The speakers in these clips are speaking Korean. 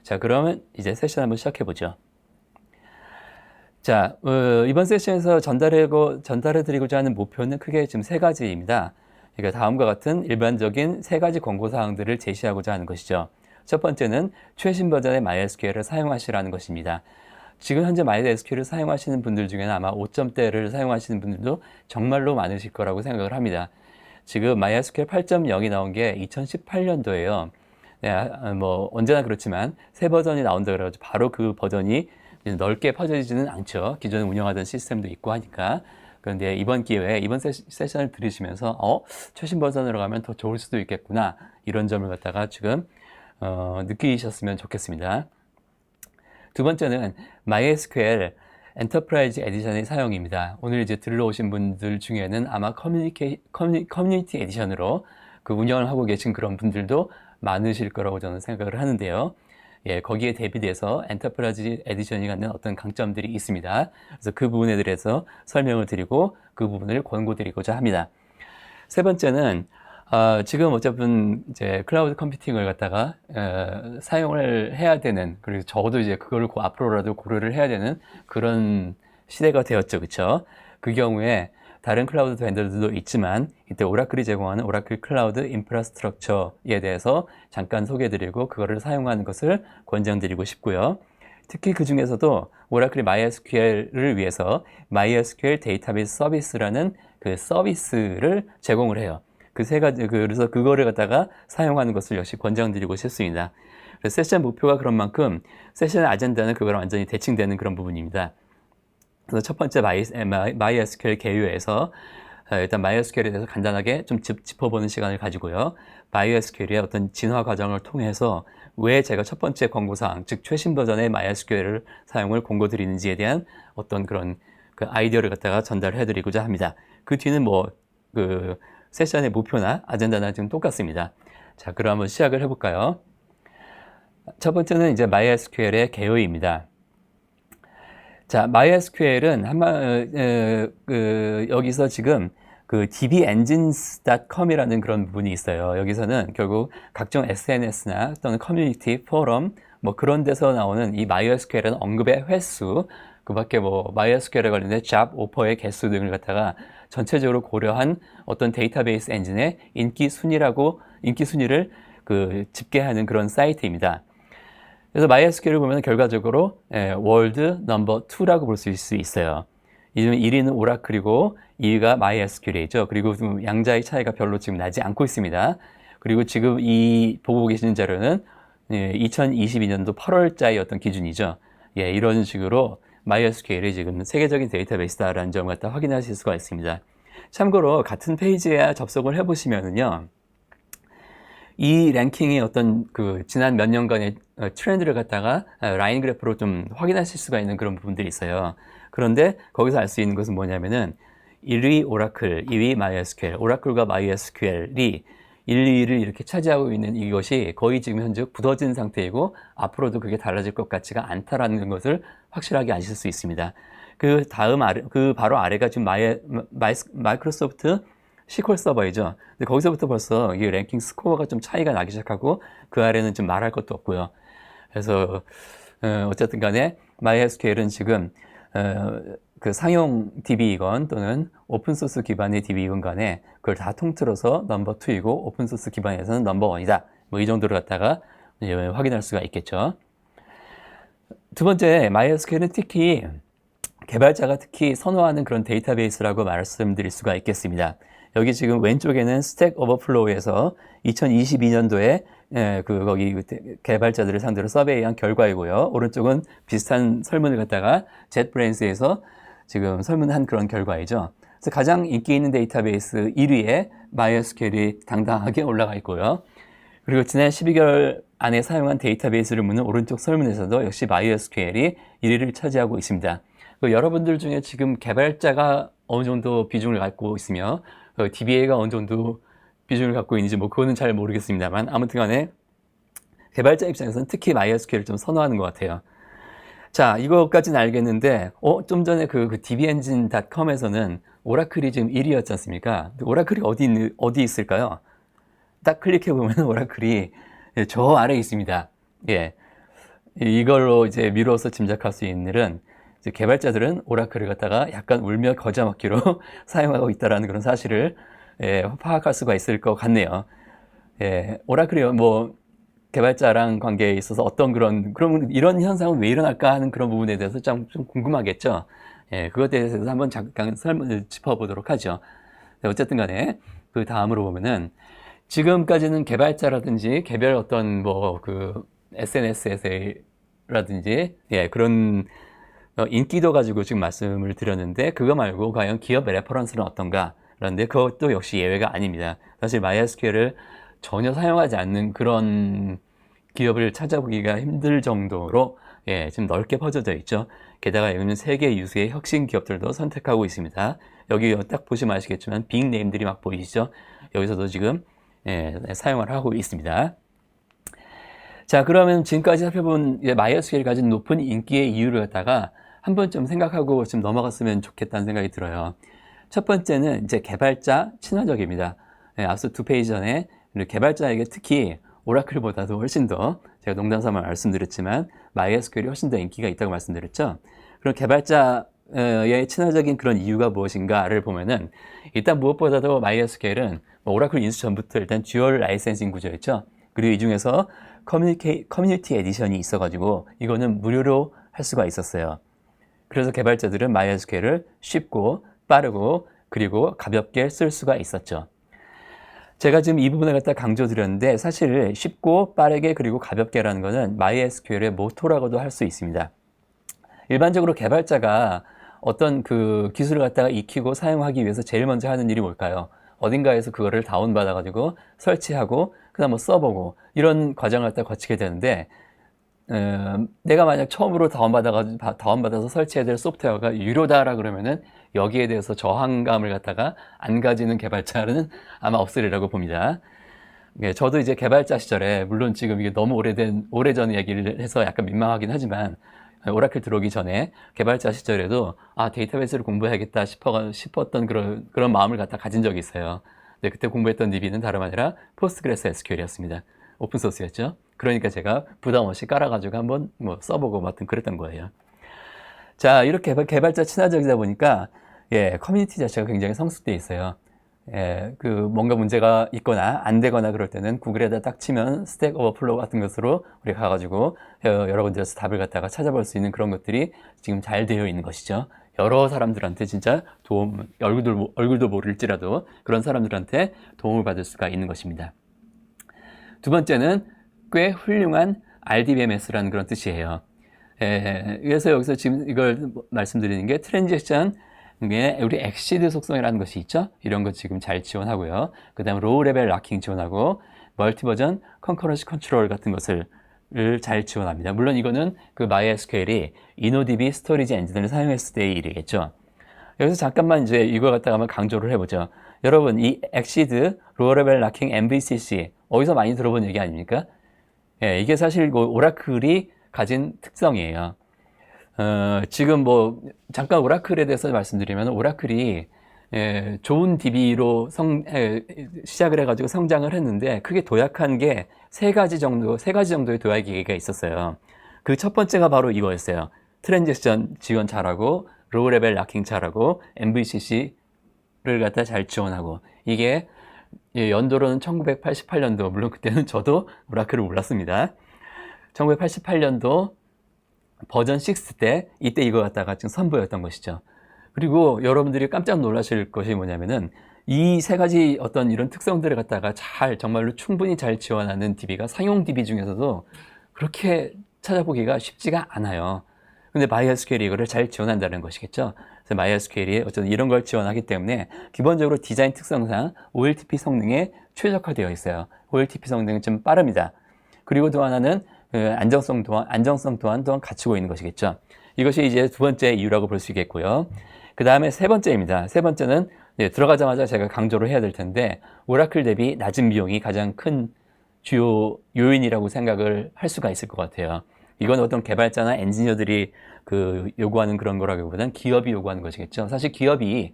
자, 그러면 이제 세션 한번 시작해 보죠. 자, 이번 세션에서 전달해드리고자 하는 목표는 크게 지금 세 가지입니다. 그러니까 다음과 같은 일반적인 세 가지 권고사항들을 제시하고자 하는 것이죠. 첫 번째는 최신 버전의 MySQL을 사용하시라는 것입니다. 지금 현재 MySQL을 사용하시는 분들 중에는 아마 5점대를 사용하시는 분들도 정말로 많으실 거라고 생각을 합니다. 지금 MySQL 8.0이 나온 게 2018년도예요. 네, 뭐 언제나 그렇지만 새 버전이 나온다 그래가지고 바로 그 버전이 넓게 퍼져지지는 않죠. 기존에 운영하던 시스템도 있고 하니까. 그런데 이번 기회에 이번 세션을 들으시면서 최신 버전으로 가면 더 좋을 수도 있겠구나, 이런 점을 갖다가 지금 느끼셨으면 좋겠습니다. 두 번째는 MySQL 엔터프라이즈 에디션의 사용입니다. 오늘 이제 들러오신 분들 중에는 아마 커뮤니티 에디션으로 그 운영을 하고 계신 그런 분들도 많으실 거라고 저는 생각을 하는데요. 예, 거기에 대비돼서 엔터프라이즈 에디션이 갖는 어떤 강점들이 있습니다. 그래서 그 부분에 대해서 설명을 드리고 그 부분을 권고드리고자 합니다. 세 번째는 지금 어차피 이제 클라우드 컴퓨팅을 갖다가 사용을 해야 되는, 그리고 적어도 이제 그걸 앞으로라도 고려를 해야 되는 그런 시대가 되었죠, 그렇죠? 그 경우에 다른 클라우드 벤더들도 있지만 이때 오라클이 제공하는 오라클 클라우드 인프라스트럭처에 대해서 잠깐 소개해드리고 그거를 사용하는 것을 권장드리고 싶고요. 특히 그 중에서도 오라클이 MySQL을 위해서 MySQL 데이터베이스 서비스라는 그 서비스를 제공을 해요. 그 세 가지, 그래서 그거를 갖다가 사용하는 것을 역시 권장드리고 싶습니다. 그래서 세션 목표가 그런 만큼 세션 아젠다는 그거랑 완전히 대칭되는 그런 부분입니다. 그래서 첫 번째 MySQL 개요에서 일단 MySQL에 대해서 간단하게 좀 짚어보는 시간을 가지고요. MySQL의 어떤 진화 과정을 통해서 왜 제가 첫 번째 권고사항, 즉 최신 버전의 MySQL 사용을 권고드리는지에 대한 어떤 그런 그 아이디어를 갖다가 전달해드리고자 합니다. 그 뒤는 그 세션의 목표나 아젠다나 지금 똑같습니다. 자, 그럼 한번 시작을 해볼까요? 첫 번째는 이제 MySQL의 개요입니다. 자, MySQL은 여기서 지금 그 dbengines.com이라는 그런 부분이 있어요. 여기서는 결국 각종 SNS나 또는 커뮤니티, 포럼, 뭐 그런 데서 나오는 이 MySQL은 언급의 횟수, 그 밖에 뭐 MySQL에 관련된 잡 오퍼의 개수 등을 갖다가 전체적으로 고려한 어떤 데이터베이스 엔진의 인기 순위를 그 집계하는 그런 사이트입니다. 그래서 MySQL을 보면 결과적으로 월드 넘버 2라고 볼 수 있어요. 1위는 오라클이고 2위가 MySQL이죠. 그리고 양자의 차이가 별로 지금 나지 않고 있습니다. 그리고 지금 보고 계시는 자료는 2022년도 8월자의 어떤 기준이죠. 예, 이런 식으로 MySQL이 지금 세계적인 데이터베이스다라는 점을 갖다 확인하실 수가 있습니다. 참고로 같은 페이지에 접속을 해보시면은요, 이 랭킹의 어떤 그 지난 몇 년간의 트렌드를 갖다가 라인 그래프로 좀 확인하실 수가 있는 그런 부분들이 있어요. 그런데 거기서 알 수 있는 것은 뭐냐면은 1위 오라클, 2위 MySQL, 오라클과 MySQL이 1, 2위를 이렇게 차지하고 있는 이것이 거의 지금 현재 굳어진 상태이고 앞으로도 그게 달라질 것 같지가 않다라는 것을 확실하게 아실 수 있습니다. 그 바로 아래가 지금 마이크로소프트 SQL 서버이죠. 근데 거기서부터 벌써 이 랭킹 스코어가 좀 차이가 나기 시작하고 그 아래는 좀 말할 것도 없고요. 그래서 어쨌든 간에 MySQL은 지금 그 상용 DB이건 또는 오픈소스 기반의 DB이건 간에 그걸 다 통틀어서 넘버 2이고 오픈소스 기반에서는 넘버 1이다. 뭐 이 정도로 갖다가 확인할 수가 있겠죠. 두 번째, MySQL은 특히 개발자가 특히 선호하는 그런 데이터베이스라고 말씀드릴 수가 있겠습니다. 여기 지금 왼쪽에는 스택 오버플로우에서 2022년도에 거기 개발자들을 상대로 서베이한 결과이고요. 오른쪽은 비슷한 설문을 갖다가 젯브레인스에서 지금 설문한 그런 결과이죠. 그래서 가장 인기 있는 데이터베이스 1위에 MySQL이 당당하게 올라가 있고요. 그리고 지난 12개월 안에 사용한 데이터베이스를 묻는 오른쪽 설문에서도 역시 MySQL이 1위를 차지하고 있습니다. 여러분들 중에 지금 개발자가 어느 정도 비중을 갖고 있으며 DBA가 어느 정도 비중을 갖고 있는지 뭐 그거는 잘 모르겠습니다만 아무튼 간에 개발자 입장에서는 특히 MySQL을 좀 선호하는 것 같아요. 자, 이거까지는 알겠는데 좀 전에 그 dbengine.com에서는 오라클이 지금 1위였지 않습니까? 오라클이 어디 있을까요? 딱 클릭해 보면 오라클이 저 아래에 있습니다. 예. 이걸로 이제 미뤄서 짐작할 수 있는 일은 이제 개발자들은 오라클을 갖다가 약간 울며 겨자 먹기로 사용하고 있다라는 그런 사실을 파악할 수가 있을 것 같네요. 오라클이 뭐 개발자랑 관계에 있어서 어떤 그럼 이런 현상은 왜 일어날까 하는 그런 부분에 대해서 좀 궁금하겠죠. 그것에 대해서 한번 잠깐 짚어보도록 하죠. 어쨌든 간에 그 다음으로 보면은 지금까지는 개발자라든지 개별 어떤 뭐 그 SNS라든지 그런 인기도 가지고 지금 말씀을 드렸는데 그거 말고 과연 기업 레퍼런스는 어떤가? 그런데 그것도 역시 예외가 아닙니다. 사실 MySQL을 전혀 사용하지 않는 그런 기업을 찾아보기가 힘들 정도로 지금 넓게 퍼져져 있죠. 게다가 여기는 세계 유수의 혁신 기업들도 선택하고 있습니다. 여기 딱 보시면 아시겠지만 빅네임들이 막 보이시죠? 여기서도 지금 사용을 하고 있습니다. 자, 그러면 지금까지 살펴본 MySQL이 가진 높은 인기의 이유를 갖다가 한번 좀 생각하고 좀 넘어갔으면 좋겠다는 생각이 들어요. 첫 번째는 이제 개발자 친화적입니다. 앞서 2페이지 전에 개발자에게 특히 오라클보다도 훨씬 더 제가 농담삼아 말씀드렸지만 MySQL이 훨씬 더 인기가 있다고 말씀드렸죠. 그럼 개발자의 친화적인 그런 이유가 무엇인가를 보면은 일단 무엇보다도 MySQL은 오라클 인수 전부터 일단 듀얼 라이센싱 구조였죠. 그리고 이 중에서 커뮤니티 에디션이 있어가지고 이거는 무료로 할 수가 있었어요. 그래서 개발자들은 MySQL을 쉽고 빠르고 그리고 가볍게 쓸 수가 있었죠. 제가 지금 이 부분을 갖다 강조드렸는데 사실 쉽고 빠르게 그리고 가볍게라는 것은 MySQL의 모토라고도 할 수 있습니다. 일반적으로 개발자가 어떤 그 기술을 갖다가 익히고 사용하기 위해서 제일 먼저 하는 일이 뭘까요? 어딘가에서 그거를 다운받아가지고 설치하고 그다음 뭐 써보고 이런 과정을 갖다 거치게 되는데 내가 만약 처음으로 다운받아서 설치해야 될 소프트웨어가 유료다라 그러면은 여기에 대해서 저항감을 갖다가 안 가지는 개발자는 아마 없으리라고 봅니다. 저도 이제 개발자 시절에 물론 지금 이게 너무 오래전 얘기를 해서 약간 민망하긴 하지만 오라클 들어오기 전에 개발자 시절에도 데이터베이스를 공부해야겠다 싶었던 그런 마음을 갖다 가진 적이 있어요. 근데 그때 공부했던 DB는 다름 아니라 포스트그레스 SQL이었습니다. 오픈소스였죠. 그러니까 제가 부담 없이 깔아가지고 한번 뭐 써보고 그랬던 거예요. 자, 이렇게 개발자 친화적이다 보니까 커뮤니티 자체가 굉장히 성숙돼 있어요. 그 뭔가 문제가 있거나 안 되거나 그럴 때는 구글에다 딱 치면 스택 오버플로우 같은 것으로 우리가 가가지고 여러 군데에서 답을 갖다가 찾아볼 수 있는 그런 것들이 지금 잘 되어 있는 것이죠. 여러 사람들한테 진짜 얼굴도 모를지라도 그런 사람들한테 도움을 받을 수가 있는 것입니다. 두 번째는 꽤 훌륭한 RDBMS라는 그런 뜻이에요. 그래서 여기서 지금 이걸 말씀드리는 게 트랜지션 우리 엑시드 속성이라는 것이 있죠. 이런 것 지금 잘 지원하고요. 그 다음 로우 레벨 락킹 지원하고 멀티 버전 컨커런시 컨트롤 같은 것을 잘 지원합니다. 물론 이거는 그 MySQL이 InnoDB 스토리지 엔진을 사용했을 때의 일이겠죠. 여기서 잠깐만 이제 이걸 갖다가 한번 강조를 해보죠. 여러분 이 엑시드 로우 레벨 락킹 MVCC 어디서 많이 들어본 얘기 아닙니까? 이게 사실 오라클이 가진 특성이에요. 지금 뭐 잠깐 오라클에 대해서 말씀드리면 오라클이 좋은 DB로 시작을 해가지고 성장을 했는데 크게 도약한 게 세 가지 정도의 도약 계기가 있었어요. 그 첫 번째가 바로 이거였어요. 트랜지션 지원 잘하고 로우 레벨 락킹 잘하고 MVCC를 갖다 잘 지원하고 이게 연도로는 1988년도 물론 그때는 저도 오라클을 몰랐습니다. 1988년도 버전 6 때 이때 이거 갖다가 지금 선보였던 것이죠. 그리고 여러분들이 깜짝 놀라실 것이 뭐냐면은 이 세 가지 어떤 이런 특성들을 갖다가 정말로 충분히 잘 지원하는 DB가 상용 DB 중에서도 그렇게 찾아보기가 쉽지가 않아요. 근데 MySQL이 이거를 잘 지원한다는 것이겠죠. 그래서 MySQL이 어쨌든 이런 걸 지원하기 때문에 기본적으로 디자인 특성상 OLTP 성능에 최적화되어 있어요. OLTP 성능은 좀 빠릅니다. 그리고 또 하나는 안정성 또한 갖추고 있는 것이겠죠. 이것이 이제 두 번째 이유라고 볼 수 있겠고요. 그 다음에 세 번째입니다. 세 번째는 들어가자마자 제가 강조를 해야 될 텐데 오라클 대비 낮은 비용이 가장 큰 주요 요인이라고 생각을 할 수가 있을 것 같아요. 이건 어떤 개발자나 엔지니어들이 요구하는 그런 거라기보다는 기업이 요구하는 것이겠죠. 사실 기업이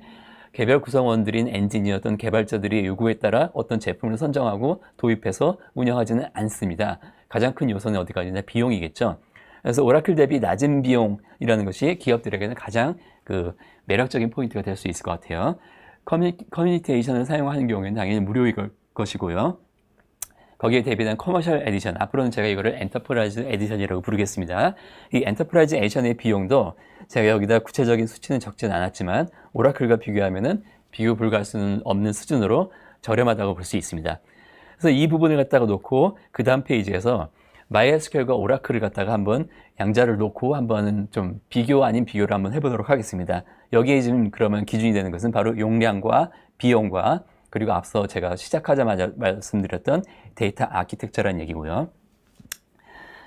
개별 구성원들인 엔지니어 또는 개발자들이 요구에 따라 어떤 제품을 선정하고 도입해서 운영하지는 않습니다. 가장 큰 요소는 어디가 있냐? 비용이겠죠. 그래서 오라클 대비 낮은 비용이라는 것이 기업들에게는 가장 그 매력적인 포인트가 될 수 있을 것 같아요. 커뮤니티 에디션을 사용하는 경우에는 당연히 무료일 것이고요. 거기에 대비된 커머셜 에디션, 앞으로는 제가 이거를 엔터프라이즈 에디션이라고 부르겠습니다. 이 엔터프라이즈 에디션의 비용도 제가 여기다 구체적인 수치는 적지는 않았지만 오라클과 비교하면은 비교 불가할 수는 없는 수준으로 저렴하다고 볼 수 있습니다. 그래서 이 부분을 갖다가 놓고 그 다음 페이지에서 MySQL과 오라클을 갖다가 한번 양자를 놓고 한번 좀 비교 아닌 비교를 한번 해보도록 하겠습니다. 여기에 지금 그러면 기준이 되는 것은 바로 용량과 비용과 그리고 앞서 제가 시작하자마자 말씀드렸던 데이터 아키텍처라는 얘기고요.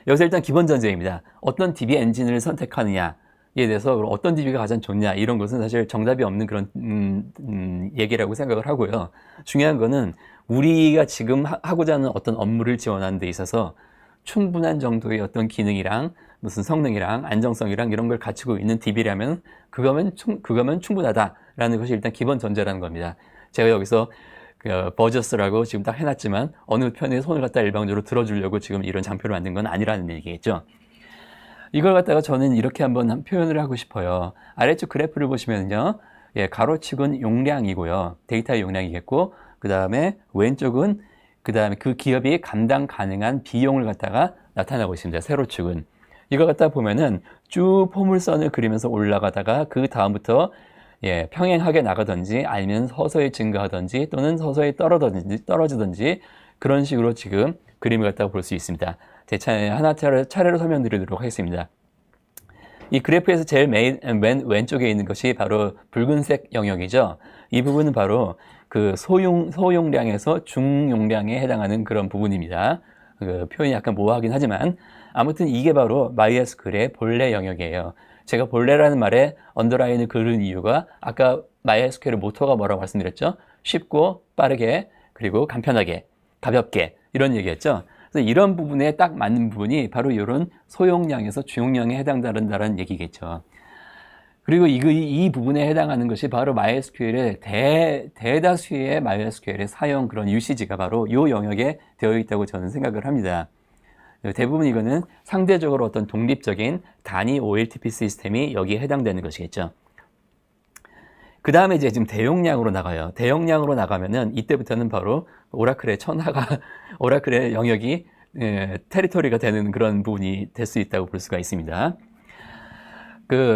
여기서 일단 기본 전제입니다. 어떤 DB 엔진을 선택하느냐에 대해서 어떤 DB가 가장 좋냐 이런 것은 사실 정답이 없는 그런 얘기라고 생각을 하고요. 중요한 거는 우리가 지금 하고자 하는 어떤 업무를 지원하는 데 있어서 충분한 정도의 어떤 기능이랑 무슨 성능이랑 안정성이랑 이런 걸 갖추고 있는 DB라면 그거면 충분하다라는 것이 일단 기본 전제라는 겁니다. 제가 여기서 버저스라고 지금 딱 해놨지만 어느 편에 손을 갖다 일방적으로 들어주려고 지금 이런 장표를 만든 건 아니라는 얘기겠죠. 이걸 갖다가 저는 이렇게 한번 표현을 하고 싶어요. 아래쪽 그래프를 보시면요. 예, 가로축은 용량이고요. 데이터의 용량이겠고 그 다음에 왼쪽은 그 다음에 그 기업이 감당 가능한 비용을 갖다가 나타나고 있습니다. 세로축은. 이거 갖다 보면은 쭉 포물선을 그리면서 올라가다가 그 다음부터 예, 평행하게 나가든지 아니면 서서히 증가하든지 또는 서서히 떨어지든지 그런 식으로 지금 그림을 갖다가 볼 수 있습니다. 제 하나 차례로 설명드리도록 하겠습니다. 이 그래프에서 제일 맨 왼쪽에 있는 것이 바로 붉은색 영역이죠. 이 부분은 바로 그 소용량에서 중용량에 해당하는 그런 부분입니다. 그 표현이 약간 모호하긴 하지만 아무튼 이게 바로 MySQL의 본래 영역이에요. 제가 본래라는 말에 언더라인을 그은 이유가 아까 MySQL의 모토가 뭐라고 말씀드렸죠? 쉽고 빠르게 그리고 간편하게 가볍게 이런 얘기였죠. 그래서 이런 부분에 딱 맞는 부분이 바로 이런 소용량에서 중용량에 해당한다는 얘기겠죠. 그리고 이 부분에 해당하는 것이 바로 MySQL의 대다수의 MySQL의 사용 그런 유시지가 바로 이 영역에 되어 있다고 저는 생각을 합니다. 대부분 이거는 상대적으로 어떤 독립적인 단위 OLTP 시스템이 여기에 해당되는 것이겠죠. 그 다음에 이제 지금 대용량으로 나가요. 대용량으로 나가면은 이때부터는 바로 오라클의 오라클의 영역이 테리토리가 되는 그런 부분이 될 수 있다고 볼 수가 있습니다.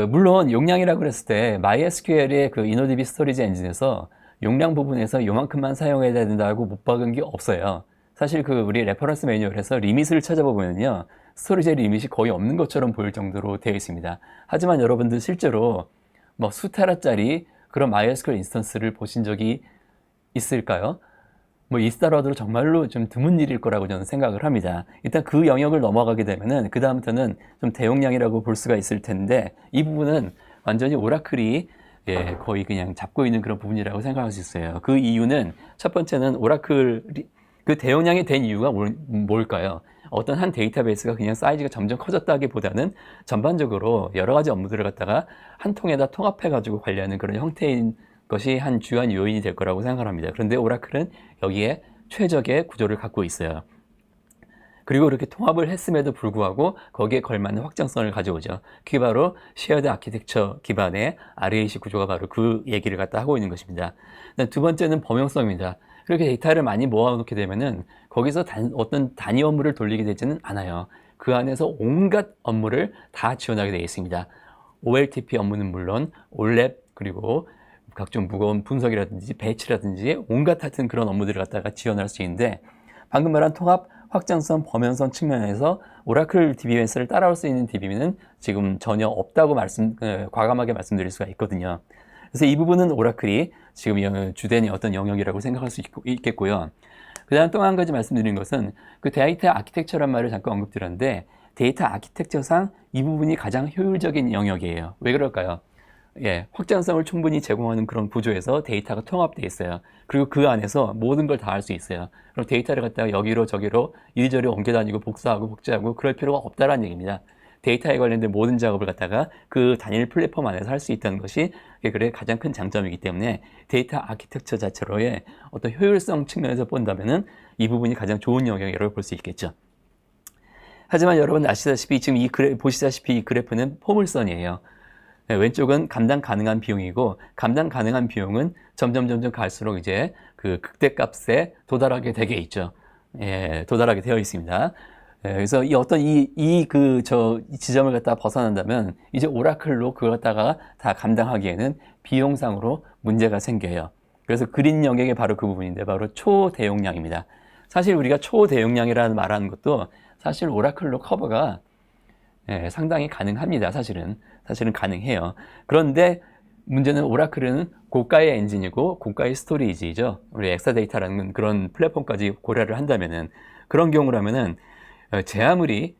물론 용량이라고 그랬을 때 MySQL의 그 InnoDB 스토리지 엔진에서 용량 부분에서 요만큼만 사용해야 된다고 못 박은 게 없어요. 사실 우리 레퍼런스 매뉴얼에서 리밋을 찾아보면요. 스토리지의 리밋이 거의 없는 것처럼 보일 정도로 되어 있습니다. 하지만 여러분들 실제로 뭐 수테라짜리 그런 MySQL 인스턴스를 보신 적이 있을까요? 뭐 있더라도 정말로 좀 드문 일일 거라고 저는 생각을 합니다. 일단 그 영역을 넘어가게 되면은 그 다음부터는 좀 대용량이라고 볼 수가 있을 텐데 이 부분은 완전히 오라클이 거의 그냥 잡고 있는 그런 부분이라고 생각할 수 있어요. 그 이유는 첫 번째는 오라클이 그 대용량이 된 이유가 뭘까요? 어떤 한 데이터베이스가 그냥 사이즈가 점점 커졌다기보다는 전반적으로 여러 가지 업무들을 갖다가 한 통에다 통합해가지고 관리하는 그런 형태인 것이 한 주요한 요인이 될 거라고 생각을 합니다. 그런데 오라클은 여기에 최적의 구조를 갖고 있어요. 그리고 이렇게 통합을 했음에도 불구하고 거기에 걸맞는 확장성을 가져오죠. 그게 바로 쉐어드 아키텍처 기반의 RAC 구조가 바로 그 얘기를 갖다 하고 있는 것입니다. 두 번째는 범용성입니다. 그렇게 데이터를 많이 모아놓게 되면은 거기서 어떤 단위 업무를 돌리게 되지는 않아요. 그 안에서 온갖 업무를 다 지원하게 되어 있습니다. OLTP 업무는 물론 올랩 그리고 각종 무거운 분석이라든지 배치라든지 온갖 같은 그런 업무들을 갖다가 지원할 수 있는데 방금 말한 통합, 확장성, 범용성 측면에서 오라클 DBMS를 따라올 수 있는 DB는 지금 전혀 없다고 과감하게 말씀드릴 수가 있거든요. 그래서 이 부분은 오라클이 지금 주된 어떤 영역이라고 생각할 수 있겠고요. 그 다음 또 한 가지 말씀드린 것은 그 데이터 아키텍처란 말을 잠깐 언급드렸는데 데이터 아키텍처상 이 부분이 가장 효율적인 영역이에요. 왜 그럴까요? 확장성을 충분히 제공하는 그런 구조에서 데이터가 통합되어 있어요. 그리고 그 안에서 모든 걸 다 할 수 있어요. 그럼 데이터를 갖다가 여기로 저기로 이리저리 옮겨다니고 복사하고 복제하고 그럴 필요가 없다라는 얘기입니다. 데이터에 관련된 모든 작업을 갖다가 그 단일 플랫폼 안에서 할 수 있다는 것이 가장 큰 장점이기 때문에 데이터 아키텍처 자체로의 어떤 효율성 측면에서 본다면은 이 부분이 가장 좋은 영역이라고 볼 수 있겠죠. 하지만 여러분 아시다시피 지금 보시다시피 이 그래프는 포물선이에요. 네, 왼쪽은 감당 가능한 비용이고 감당 가능한 비용은 점점 갈수록 이제 그 극대값에 도달하게 되게 있죠. 예, 도달하게 되어 있습니다. 예, 그래서 이 지점을 갖다가 벗어난다면 이제 오라클로 그걸 갖다가 다 감당하기에는 비용상으로 문제가 생겨요. 그래서 그린 영역이 바로 그 부분인데 바로 초대용량입니다. 사실 우리가 초대용량이라는 말하는 것도 사실 오라클로 커버가 상당히 가능합니다. 사실은 가능해요. 그런데 문제는 오라클은 고가의 엔진이고 고가의 스토리지죠. 우리 엑사데이터라는 그런 플랫폼까지 고려를 한다면은 그런 경우라면은 제 아무리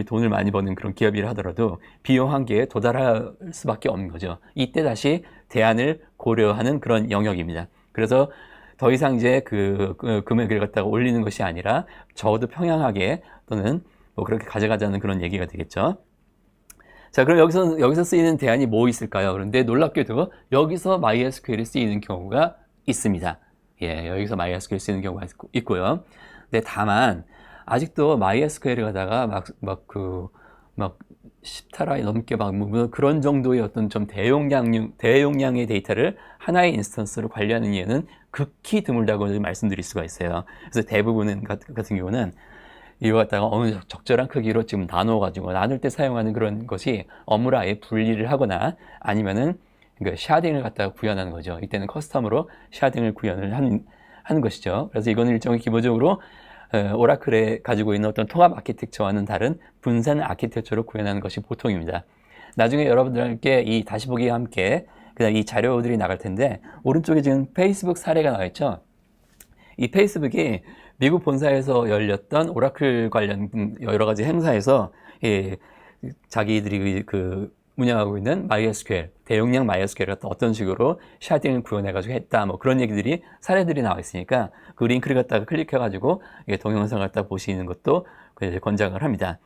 돈을 많이 버는 그런 기업이라 하더라도 비용 한계에 도달할 수밖에 없는 거죠. 이때 다시 대안을 고려하는 그런 영역입니다. 그래서 더 이상 이제 그 금액을 갖다가 올리는 것이 아니라 적어도 평양하게 또는 뭐 그렇게 가져가자는 그런 얘기가 되겠죠. 자, 그럼 여기서 쓰이는 대안이 뭐 있을까요? 그런데 놀랍게도 여기서 MySQL이 쓰이는 경우가 있습니다. 예, 여기서 MySQL 쓰이는 경우가 있고요. 근데 다만 아직도 MySQL을 가다가 막 10테라 넘게 뭐 그런 정도의 어떤 좀 대용량의 데이터를 하나의 인스턴스로 관리하는 예는 극히 드물다고 말씀드릴 수가 있어요. 그래서 대부분 같은 경우는 이거 갖다가 어느 적절한 크기로 지금 나눌 때 사용하는 그런 것이 업무를 아예 분리를 하거나 아니면은 그 샤딩을 갖다가 구현하는 거죠. 이때는 커스텀으로 샤딩을 구현을 하는 것이죠. 그래서 이거는 일종의 기본적으로 오라클에 가지고 있는 어떤 통합 아키텍처와는 다른 분산 아키텍처로 구현하는 것이 보통입니다. 나중에 여러분들께 이 다시 보기와 함께 그다음 이 자료들이 나갈 텐데 오른쪽에 지금 페이스북 사례가 나와 있죠. 이 페이스북이 미국 본사에서 열렸던 오라클 관련 여러 가지 행사에서 자기들이 운영하고 있는 MySQL, 대용량 MySQL을 어떤 식으로 샤딩을 구현해가지고 했다, 뭐 그런 얘기들이, 사례들이 나와 있으니까 그 링크를 갖다가 클릭해가지고 동영상을 갖다가 보시는 것도 권장을 합니다.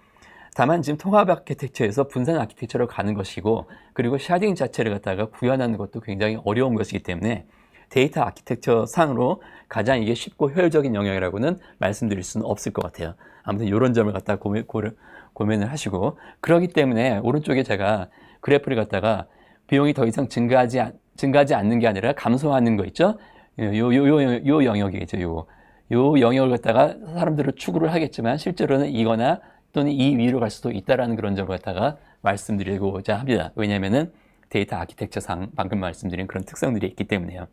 다만 지금 통합 아키텍처에서 분산 아키텍처로 가는 것이고, 그리고 샤딩 자체를 갖다가 구현하는 것도 굉장히 어려운 것이기 때문에 데이터 아키텍처 상으로 가장 이게 쉽고 효율적인 영역이라고는 말씀드릴 수는 없을 것 같아요. 아무튼 이런 점을 갖다가 고민을 하시고, 그렇기 때문에 오른쪽에 제가 그래프를 갖다가 비용이 더 이상 증가하지 않는 게 아니라 감소하는 거 있죠? 요 영역이겠죠. 요 영역을 갖다가 사람들은 추구를 하겠지만 실제로는 이거나 또는 이 위로 갈 수도 있다라는 그런 점을 갖다가 말씀드리고자 합니다. 왜냐면은 데이터 아키텍처상 방금 말씀드린 그런 특성들이 있기 때문에요.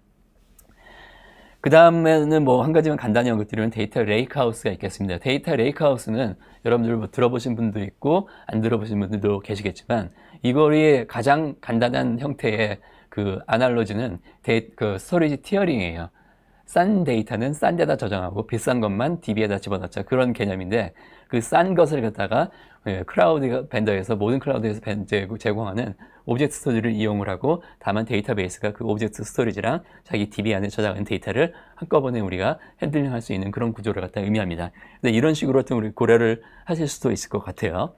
그 다음에는 뭐 한 가지만 간단히 언급드리면 데이터 레이크하우스가 있겠습니다. 데이터 레이크하우스는 여러분들 뭐 들어보신 분도 있고 안 들어보신 분들도 계시겠지만 이거의 가장 간단한 형태의 그 아날로지는 그 스토리지 티어링이에요. 싼 데이터는 싼 데다 저장하고 비싼 것만 DB에다 집어넣자, 그런 개념인데, 그 싼 것을 갖다가 클라우드 벤더에서 모든 클라우드에서 제공하는 오브젝트 스토리지를 이용을 하고, 다만 데이터베이스가 그 오브젝트 스토리지랑 자기 DB 안에 저장한 데이터를 한꺼번에 우리가 핸들링 할 수 있는 그런 구조를 갖다 의미합니다. 근데 이런 식으로 우리 고려를 하실 수도 있을 것 같아요.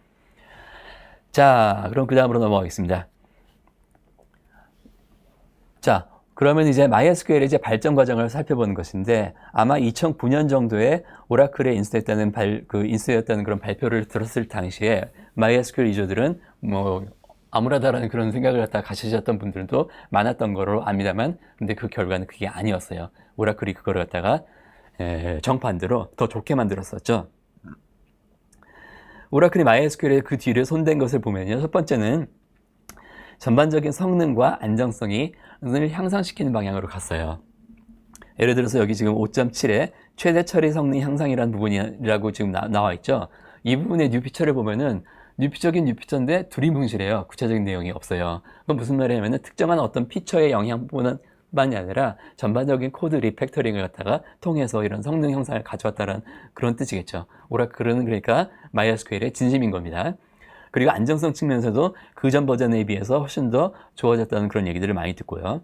자, 그럼 그 다음으로 넘어가겠습니다. 자, 그러면 이제 MySQL의 이제 발전 과정을 살펴보는 것인데, 아마 2009년 정도에 오라클에 인수되었다는 그런 발표를 들었을 당시에 MySQL 유저들은 뭐 암울하다라는 그런 생각을 갖다 가지셨던 분들도 많았던 거로 압니다만, 근데 그 결과는 그게 아니었어요. 오라클이 그거를 갖다가 정반대로 더 좋게 만들었었죠. 오라클이 MySQL에 그 뒤를 손댄 것을 보면요, 첫 번째는 전반적인 성능과 안정성을 향상시키는 방향으로 갔어요. 예를 들어서 여기 지금 5.7에 최대 처리 성능 향상이라는 부분이라고 지금 나와 있죠. 이 부분의 뉴피처를 보면은 뉴피처긴 뉴피처인데 두리뭉실해요. 구체적인 내용이 없어요. 그건 무슨 말이냐면은 특정한 어떤 피처의 영향뿐만이 아니라 전반적인 코드 리팩터링을 갖다가 통해서 이런 성능 향상을 가져왔다는 그런 뜻이겠죠. 오라클은 그러니까 MySQL의 진심인 겁니다. 그리고 안정성 측면에서도 그 전 버전에 비해서 훨씬 더 좋아졌다는 그런 얘기들을 많이 듣고요.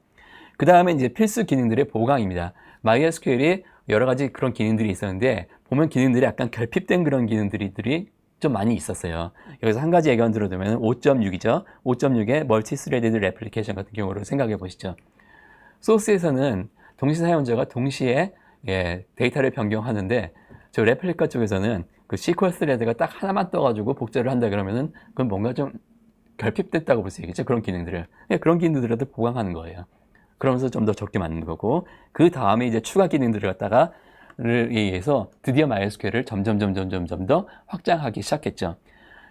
그 다음에 이제 필수 기능들의 보강입니다. MySQL이 여러 가지 그런 기능들이 있었는데, 보면 기능들이 약간 결핍된 그런 기능들이 좀 많이 있었어요. 여기서 한 가지 예견 들어두면 5.6이죠. 5.6의 멀티 스레디드 레플리케이션 같은 경우를 생각해 보시죠. 소스에서는 동시 사용자가 동시에 데이터를 변경하는데, 저 레플리카 쪽에서는 그 SQL 스레드가 딱 하나만 떠가지고 복제를 한다 그러면은 그건 뭔가 좀 결핍됐다고 볼 수 있겠죠. 그런 기능들을. 그런 기능들을 보강하는 거예요. 그러면서 좀 더 적게 만드는 거고, 그 다음에 이제 추가 기능들을 갖다가 의해서 드디어 MySQL을 점점 더 확장하기 시작했죠.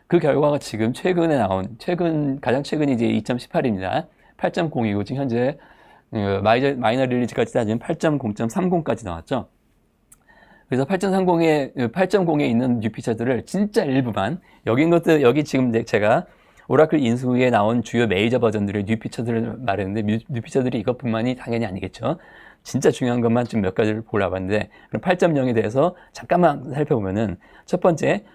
그 결과가 지금 가장 최근이 이제 2018입니다. 8.0이고 지금 현재 마이너 릴리즈까지 따지면 8.0.30까지 나왔죠. 그래서 8.0에 있는 뉴 피처들을 진짜 일부만, 여기 지금 제가 오라클 인수 후에 나온 주요 메이저 버전들의 뉴 피처들을 말했는데, 뉴 피처들이 이것뿐만이 당연히 아니겠죠. 진짜 중요한 것만 좀 몇 가지를 골라봤는데, 그럼 8.0에 대해서 잠깐만 살펴보면은, 첫 번째,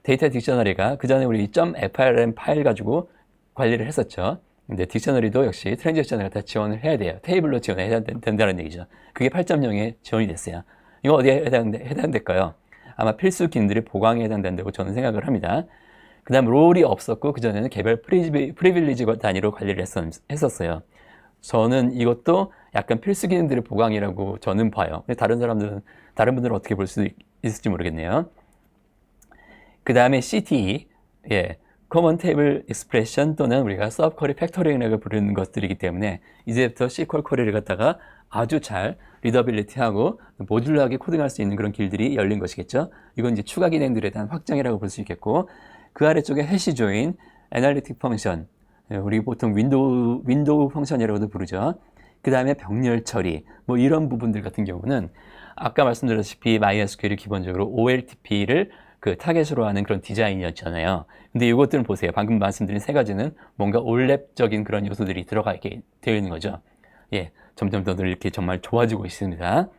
데이터 딕셔너리가 그 전에 우리 .frm 파일 가지고 관리를 했었죠. 근데 딕셔너리도 역시 트랜지션을 갖다 지원을 해야 돼요. 테이블로 지원해야 된다는 얘기죠. 그게 8.0에 지원이 됐어요. 이거 어디에 해당될까요? 아마 필수 기능들이 보강에 해당된다고 저는 생각을 합니다. 그 다음 롤이 없었고 그전에는 개별 프리빌리지 단위로 관리를 했었어요. 저는 이것도 약간 필수 기능들의 보강이라고 저는 봐요. 다른 분들은 어떻게 볼 수 있을지 모르겠네요. 그 다음에 CTE, Common Table Expression 또는 우리가 Sub Query Factoring이라고 부르는 것들이기 때문에 이제부터 SQL 쿼리를 갖다가 아주 잘 리더빌리티하고 모듈러하게 코딩할 수 있는 그런 길들이 열린 것이겠죠. 이건 이제 추가 기능들에 대한 확장이라고 볼 수 있겠고, 그 아래쪽에 해시 조인, 애널리틱 펑션, 우리 보통 윈도우 펑션이라고도 부르죠. 그 다음에 병렬 처리, 뭐 이런 부분들 같은 경우는 아까 말씀드렸다시피 MySQL이 기본적으로 OLTP를 그 타겟으로 하는 그런 디자인이었잖아요. 근데 이것들은 보세요. 방금 말씀드린 세 가지는 뭔가 올랩적인 그런 요소들이 들어가 있게 되어 있는 거죠. 점점 더 이렇게 정말 좋아지고 있습니다.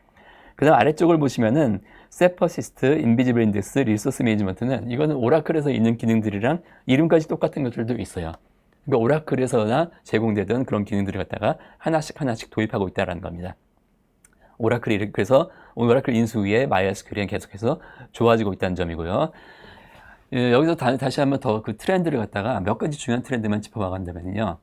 그 다음 아래쪽을 보시면은 세퍼시스트, 인비지블 인덱스, 리소스 매니지먼트는 이거는 오라클에서 있는 기능들이랑 이름까지 똑같은 것들도 있어요. 그러니까 오라클에서나 제공되던 그런 기능들을 갖다가 하나씩 도입하고 있다는 겁니다. 그래서 오라클 인수 후에 MySQL이 계속해서 좋아지고 있다는 점이고요. 여기서 다시 한번 더 그 트렌드를 갖다가 몇 가지 중요한 트렌드만 짚어봐간다면요.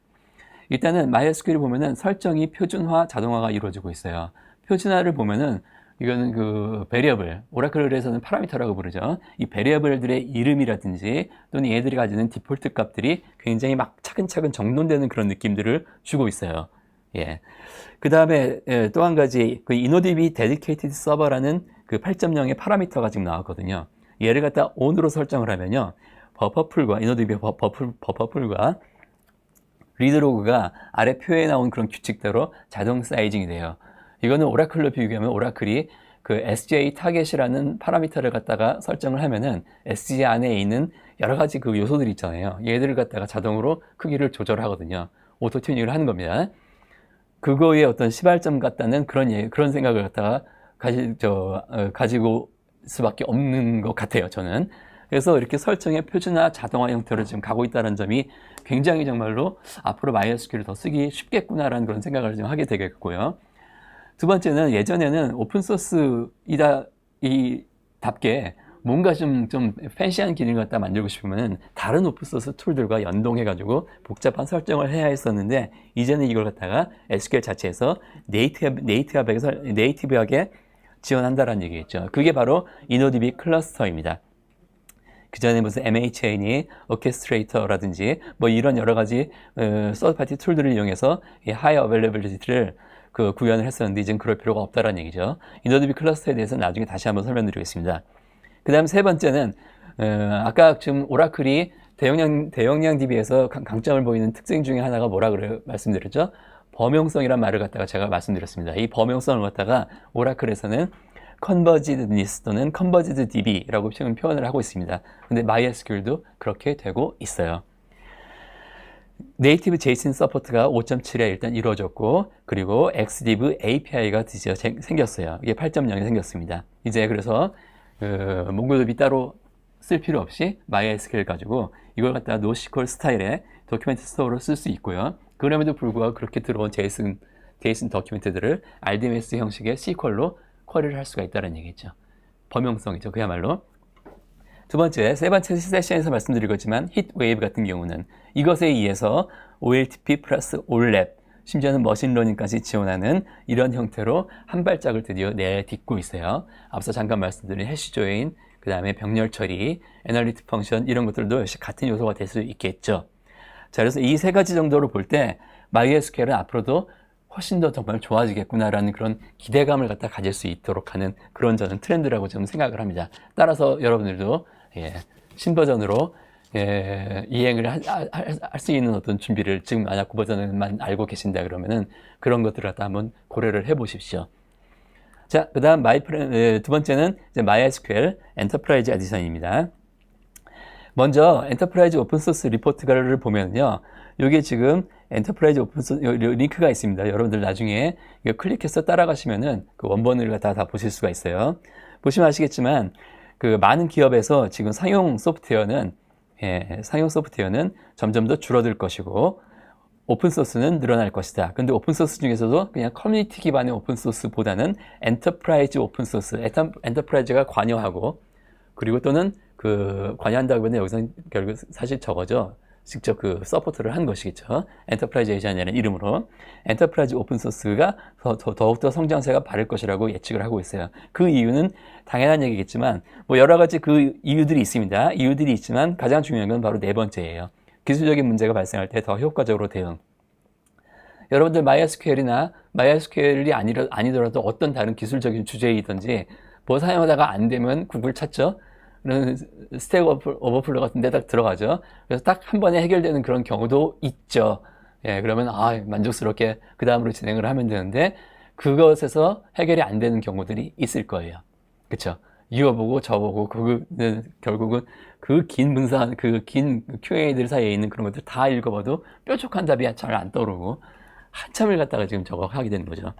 일단은 MySQL 보면은 설정이 표준화, 자동화가 이루어지고 있어요. 표준화를 보면은 이거는 그 베리어블, 오라클에서는 파라미터라고 부르죠. 이 베리어블들의 이름이라든지 또는 얘들이 가지는 디폴트 값들이 굉장히 막 차근차근 정돈되는 그런 느낌들을 주고 있어요. 그 다음에 또 한 가지 그 InnoDB Dedicated Server라는 그 8.0의 파라미터가 지금 나왔거든요. 얘를 갖다 on으로 설정을 하면요, 버퍼풀과 InnoDB 버퍼풀과 리드로그가 아래 표에 나온 그런 규칙대로 자동 사이징이 돼요. 이거는 오라클로 비교하면 오라클이 그 SJ 타겟이라는 파라미터를 갖다가 설정을 하면은 SJ 안에 있는 여러 가지 그 요소들이 있잖아요. 얘들을 갖다가 자동으로 크기를 조절하거든요. 오토 튜닝을 하는 겁니다. 그거의 어떤 시발점 같다는 그런 생각을 갖다가 가지고 수밖에 없는 것 같아요, 저는. 그래서 이렇게 설정의 표준화 자동화 형태로 지금 가고 있다는 점이 굉장히 정말로 앞으로 MySQL을 더 쓰기 쉽겠구나라는 그런 생각을 좀 하게 되겠고요. 두 번째는 예전에는 오픈소스답게 뭔가 좀 팬시한 기능을 갖다 만들고 싶으면 다른 오픈소스 툴들과 연동해가지고 복잡한 설정을 해야 했었는데, 이제는 이걸 갖다가 SQL 자체에서 네이티브하게 지원한다라는 얘기겠죠. 그게 바로 InnoDB 클러스터입니다. 그 전에 무슨 MHA니, 오케스트레이터라든지 뭐 이런 여러 가지 서드파티 툴들을 이용해서 이 하이 어베일러빌리티를 구현을 했었는데 이제는 그럴 필요가 없다라는 얘기죠. InnoDB 클러스터에 대해서는 나중에 다시 한번 설명드리겠습니다. 그 다음 세 번째는 아까 지금 오라클이 대용량 DB에서 강점을 보이는 특징 중에 하나가 말씀드렸죠? 범용성이란 말을 갖다가 제가 말씀드렸습니다. 이 범용성을 갖다가 오라클에서는 convergedness 또는 converged DB라고 표현을 하고 있습니다. 근데 MySQL도 그렇게 되고 있어요. 네이티브 JSON 서포트가 5.7에 일단 이루어졌고, 그리고 XDiv API가 드디어 생겼어요. 이게 8.0에 생겼습니다. 이제 그래서 몽골도비 따로 쓸 필요 없이 MySQL 가지고 이걸 갖다가 NoSQL 스타일의 도큐멘트 스토어로 쓸 수 있고요. 그럼에도 불구하고 그렇게 들어온 JSON 도큐멘트들을 RDMS 형식의 SQL로 쿼리를 할 수가 있다는 얘기죠. 범용성이죠, 그야말로. 세 번째 세션에서 말씀드린 거지만 히트웨이브 같은 경우는 이것에 의해서 OLTP 플러스 올랩, 심지어는 머신러닝까지 지원하는 이런 형태로 한 발짝을 드디어 내딛고 있어요. 앞서 잠깐 말씀드린 해시 조인, 그 다음에 병렬 처리, 애널리틱 펑션 이런 것들도 역시 같은 요소가 될 수 있겠죠. 자, 그래서 이 세 가지 정도로 볼 때 MySQL은 앞으로도 훨씬 더 정말 좋아지겠구나라는 그런 기대감을 갖다 가질 수 있도록 하는 그런 저는 트렌드라고 좀 생각을 합니다. 따라서 여러분들도 신버전으로 이행을 할 수 있는 어떤 준비를 지금 만약 9버전만 알고 계신다 그러면은 그런 것들을 갖다 한번 고려를 해 보십시오. 자, 그 다음 두 번째는 이제 MySQL 엔터프라이즈 에디션입니다. 먼저 엔터프라이즈 오픈소스 리포트를 보면요. 여기에 지금 엔터프라이즈 오픈소스 링크가 있습니다. 여러분들 나중에 이거 클릭해서 따라가시면은 그 원본을 갖다 다 보실 수가 있어요. 보시면 아시겠지만 그 많은 기업에서 지금 상용 소프트웨어는 점점 더 줄어들 것이고 오픈소스는 늘어날 것이다. 근데 오픈소스 중에서도 그냥 커뮤니티 기반의 오픈소스보다는 엔터프라이즈 오픈소스, 엔터프라이즈가 관여하고 그리고 또는 그 관여한다고 하면 여기서 결국 사실 저거죠. 직접 그 서포트를 한 것이겠죠. 엔터프라이즈 에디션이라는 이름으로 엔터프라이즈 오픈소스가 더욱더 성장세가 바를 것이라고 예측을 하고 있어요. 그 이유는 당연한 얘기겠지만 뭐 여러 가지 그 이유들이 있습니다. 이유들이 있지만 가장 중요한 건 바로 네 번째예요. 기술적인 문제가 발생할 때 더 효과적으로 대응. 여러분들 MySQL이 아니더라도 어떤 다른 기술적인 주제이든지 뭐 사용하다가 안 되면 구글 찾죠. 스택 오버플로 같은 데 딱 들어가죠. 그래서 딱 한 번에 해결되는 그런 경우도 있죠. 그러면 만족스럽게 그 다음으로 진행을 하면 되는데 그것에서 해결이 안 되는 경우들이 있을 거예요. 그쵸? 이거 보고 저 보고 결국은 그 긴 문서, 그 긴 Q&A들 사이에 있는 그런 것들 다 읽어봐도 뾰족한 답이 잘 안 떠오르고 한참을 갖다가 지금 저거 하게 되는 거죠.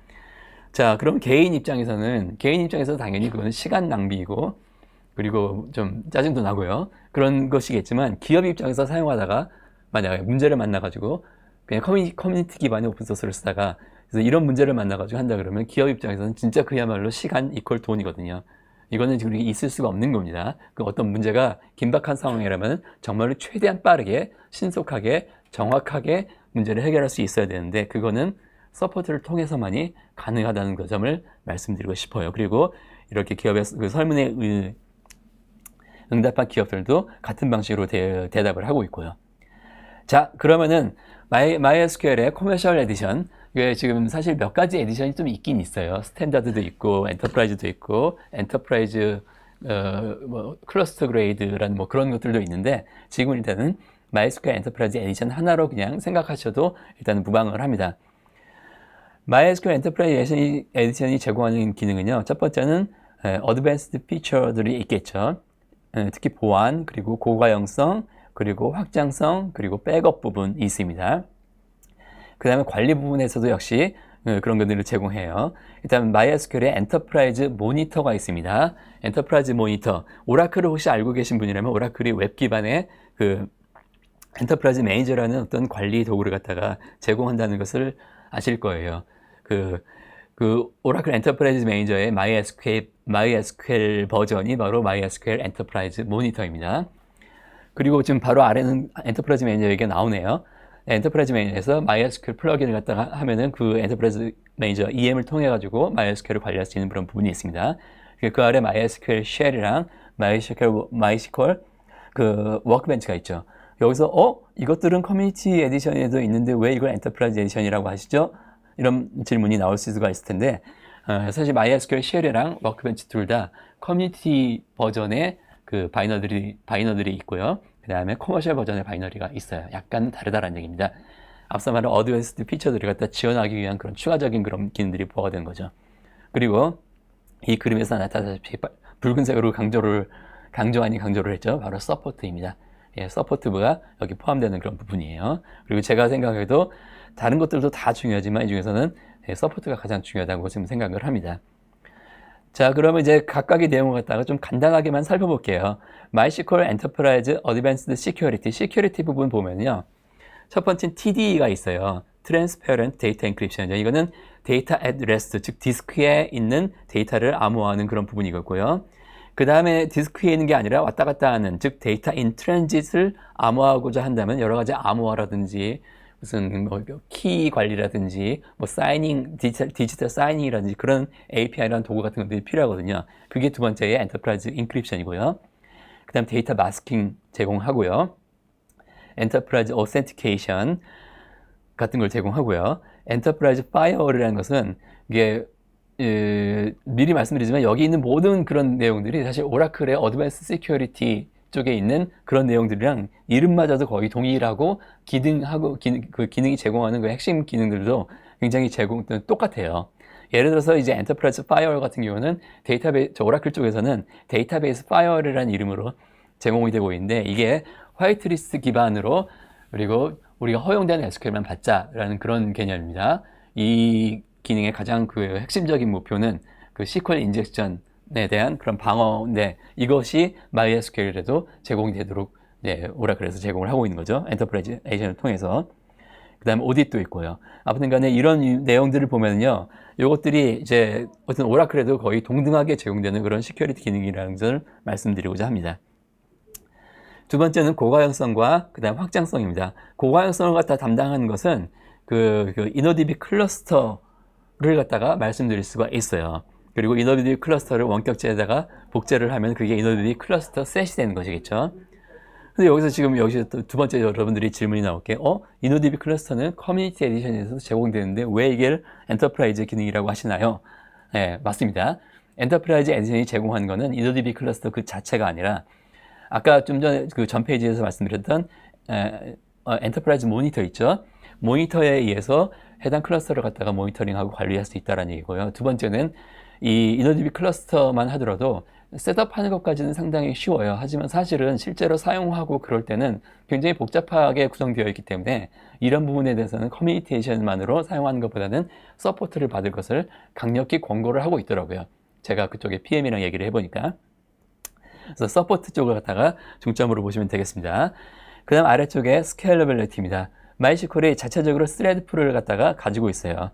자, 그럼 개인 입장에서 당연히 그거는 시간 낭비이고 그리고 좀 짜증도 나고요. 그런 것이겠지만 기업 입장에서 사용하다가 만약에 문제를 만나가지고 그냥 커뮤니티 기반의 오픈소스를 쓰다가 그래서 이런 문제를 만나가지고 한다 그러면 기업 입장에서는 진짜 그야말로 시간 이퀄 돈이거든요. 이거는 지금 있을 수가 없는 겁니다. 그 어떤 문제가 긴박한 상황이라면 정말로 최대한 빠르게, 신속하게, 정확하게 문제를 해결할 수 있어야 되는데 그거는 서포트를 통해서만이 가능하다는 그 점을 말씀드리고 싶어요. 그리고 이렇게 기업의 그 설문에 응답한 기업들도 같은 방식으로 대답을 하고 있고요. 자, 그러면은 MySQL의 커머셜 에디션, 이게 지금 사실 몇 가지 에디션이 좀 있긴 있어요. 스탠다드도 있고, 엔터프라이즈도 있고, 엔터프라이즈 클러스터 그레이드라는 뭐 그런 것들도 있는데 지금은 일단은 MySQL 엔터프라이즈 에디션 하나로 그냥 생각하셔도 일단은 무방을 합니다. MySQL 엔터프라이즈 에디션이 제공하는 기능은요. 첫 번째는 어드밴스드 피처들이 있겠죠. 특히 보안, 그리고 고가형성, 그리고 확장성, 그리고 백업 부분이 있습니다. 그 다음에 관리 부분에서도 역시 그런 것들을 제공해요. 일단 MySQL의 엔터프라이즈 모니터가 있습니다. 엔터프라이즈 모니터, 오라클을 혹시 알고 계신 분이라면 오라클이 웹 기반의 그 엔터프라이즈 매니저라는 어떤 관리 도구를 갖다가 제공한다는 것을 아실 거예요. 그 오라클 엔터프라이즈 매니저의 MySQL 버전이 바로 MySQL 엔터프라이즈 모니터입니다. 그리고 지금 바로 아래는 엔터프라이즈 매니저 얘기가 나오네요. 엔터프라이즈 매니저에서 MySQL 플러그인을 갖다가 하면은 그 엔터프라이즈 매니저 EM을 통해 가지고 MySQL을 관리할 수 있는 그런 부분이 있습니다. 그 아래 MySQL 쉘이랑 MySQL 그 워크벤치가 있죠. 여기서 이것들은 커뮤니티 에디션에도 있는데 왜 이걸 엔터프라이즈 에디션이라고 하시죠? 이런 질문이 나올 수가 있을 텐데 사실 MySQL 쉘이랑 워크벤치 둘 다 커뮤니티 버전의 그 바이너들이 있고요. 그 다음에 커머셜 버전의 바이너리가 있어요. 약간 다르다는 얘기입니다. 앞서 말한 어드밴스드 피처들을 갖다 지원하기 위한 그런 추가적인 그런 기능들이 부과된 거죠. 그리고 이 그림에서 나타나다시피 붉은색으로 강조를 했죠. 바로 서포트입니다. 서포트부가 여기 포함되는 그런 부분이에요. 그리고 제가 생각해도 다른 것들도 다 중요하지만 이 중에서는 서포트가 가장 중요하다고 지금 생각을 합니다. 자, 그러면 이제 각각의 내용을 갖다가 좀 간단하게만 살펴볼게요. MySQL Enterprise Advanced Security, 시큐리티 부분 보면요. 첫 번째는 TDE가 있어요. Transparent Data Encryption. 이거는 Data at Rest, 즉 디스크에 있는 데이터를 암호화하는 그런 부분이고요. 그 다음에 디스크에 있는 게 아니라 왔다 갔다 하는, 즉 데이터 인 트랜짓을 암호화하고자 한다면 여러 가지 암호화라든지 무슨 뭐 키 관리라든지 뭐 사이닝 디지털 사이닝이라든지 그런 API라는 도구 같은 것들이 필요하거든요. 그게 두 번째의 엔터프라이즈 인크립션이고요. 그다음 데이터 마스킹 제공하고요. 엔터프라이즈 오센티케이션 같은 걸 제공하고요. 엔터프라이즈 파이어월이라는 것은 이게 미리 말씀드리지만 여기 있는 모든 그런 내용들이 사실 오라클의 어드밴스 시큐리티 쪽에 있는 그런 내용들이랑 이름마저도 거의 동일하고 그 기능이 제공하는 그 핵심 기능들도 굉장히 똑같아요. 예를 들어서 이제 엔터프라이즈 파이어월 같은 경우는 오라클 쪽에서는 데이터베이스 파이어월이라는 이름으로 제공이 되고 있는데 이게 화이트리스트 기반으로 그리고 우리가 허용되는 SQL만 받자라는 그런 개념입니다. 이 기능의 가장 그 핵심적인 목표는 그 SQL 인젝션에 대한 그런 방어인데 이것이 MySQL에도 제공이 되도록 오라클에서 제공을 하고 있는 거죠. 엔터프라이즈 에이전을 통해서. 그 다음에 오디도 있고요. 아무튼 간에 이런 내용들을 보면요. 이것들이 이제 어떤 오라클에도 거의 동등하게 제공되는 그런 시큐리티 기능이라는 것을 말씀드리고자 합니다. 두 번째는 고가형성과 그 다음 확장성입니다. 고가형성을 갖다 담당하는 것은 그 InnoDB 클러스터를 갖다가 말씀드릴 수가 있어요. 그리고 InnoDB 클러스터를 원격제에다가 복제를 하면 그게 InnoDB 클러스터 셋이 되는 것이겠죠. 근데 여기서 또 두 번째 여러분들이 질문이 나올게 InnoDB 클러스터는 커뮤니티 에디션에서 제공되는데 왜 이게 엔터프라이즈 기능이라고 하시나요? 네, 맞습니다. 엔터프라이즈 에디션이 제공한 거는 InnoDB 클러스터 그 자체가 아니라 아까 좀 전에 그 전 페이지에서 말씀드렸던 엔터프라이즈 모니터 있죠. 모니터에 의해서 해당 클러스터를 갖다가 모니터링하고 관리할 수 있다는 얘기고요. 두 번째는 이 InnoDB 클러스터만 하더라도 셋업하는 것까지는 상당히 쉬워요. 하지만 사실은 실제로 사용하고 그럴 때는 굉장히 복잡하게 구성되어 있기 때문에 이런 부분에 대해서는 커뮤니케이션만으로 사용하는 것보다는 서포트를 받을 것을 강력히 권고를 하고 있더라고요. 제가 그쪽에 PM이랑 얘기를 해보니까. 그래서 서포트 쪽을 갖다가 중점으로 보시면 되겠습니다. 그 다음 아래쪽에 스케일러빌리티입니다. MySQL이 자체적으로 스레드 풀을 갖다가 가지고 있어요.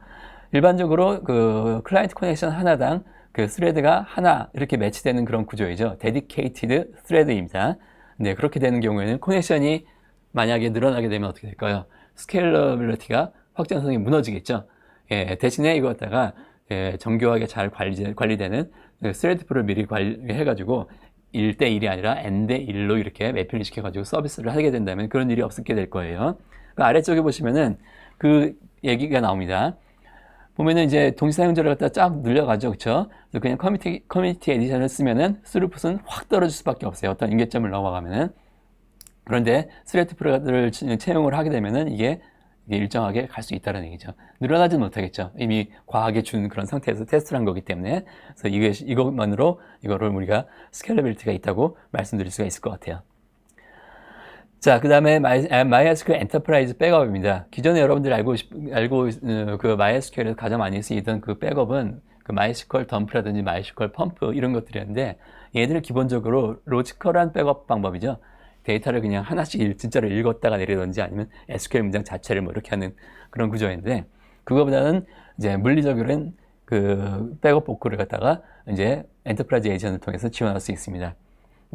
일반적으로 그 클라이언트 커넥션 하나당 그 스레드가 하나 이렇게 매치되는 그런 구조이죠. Dedicated Thread입니다. 네, 그렇게 되는 경우에는 커넥션이 만약에 늘어나게 되면 어떻게 될까요? 스케일러빌리티가 확장성이 무너지겠죠. 대신에 이거 갖다가 정교하게 잘 관리되는 스레드 풀을 미리 관리해가지고 1대1이 아니라 N대1로 이렇게 매핑을 시켜가지고 서비스를 하게 된다면 그런 일이 없게 될 거예요. 그 아래쪽에 보시면은 그 얘기가 나옵니다. 보면은 이제 동시 사용자를 갖다 쫙 늘려가죠. 그쵸? 그래서 그냥 커뮤니티 에디션을 쓰면은 스루풋은 확 떨어질 수밖에 없어요. 어떤 임계점을 넘어가면은. 그런데 스레드 풀을 채용을 하게 되면은 이게 일정하게 갈 수 있다는 얘기죠. 늘어나지는 못하겠죠. 이미 과하게 준 그런 상태에서 테스트를 한 거기 때문에. 그래서 이것만으로 이거를 우리가 스케일러빌리티가 있다고 말씀드릴 수가 있을 것 같아요. 자, 그 다음에 MySQL 엔터프라이즈 백업입니다. 기존에 여러분들이 그 MySQL에서 가장 많이 쓰이던 그 백업은 그 MySQL 덤프라든지 MySQL 펌프 이런 것들이었는데 얘들은 기본적으로 로지컬한 백업 방법이죠. 데이터를 그냥 하나씩 진짜로 읽었다가 내리든지 아니면 SQL 문장 자체를 뭐 이렇게 하는 그런 구조인데 그거보다는 이제 물리적으로는 그 백업 복구를 갖다가 이제 엔터프라이즈 에이전을 통해서 지원할 수 있습니다.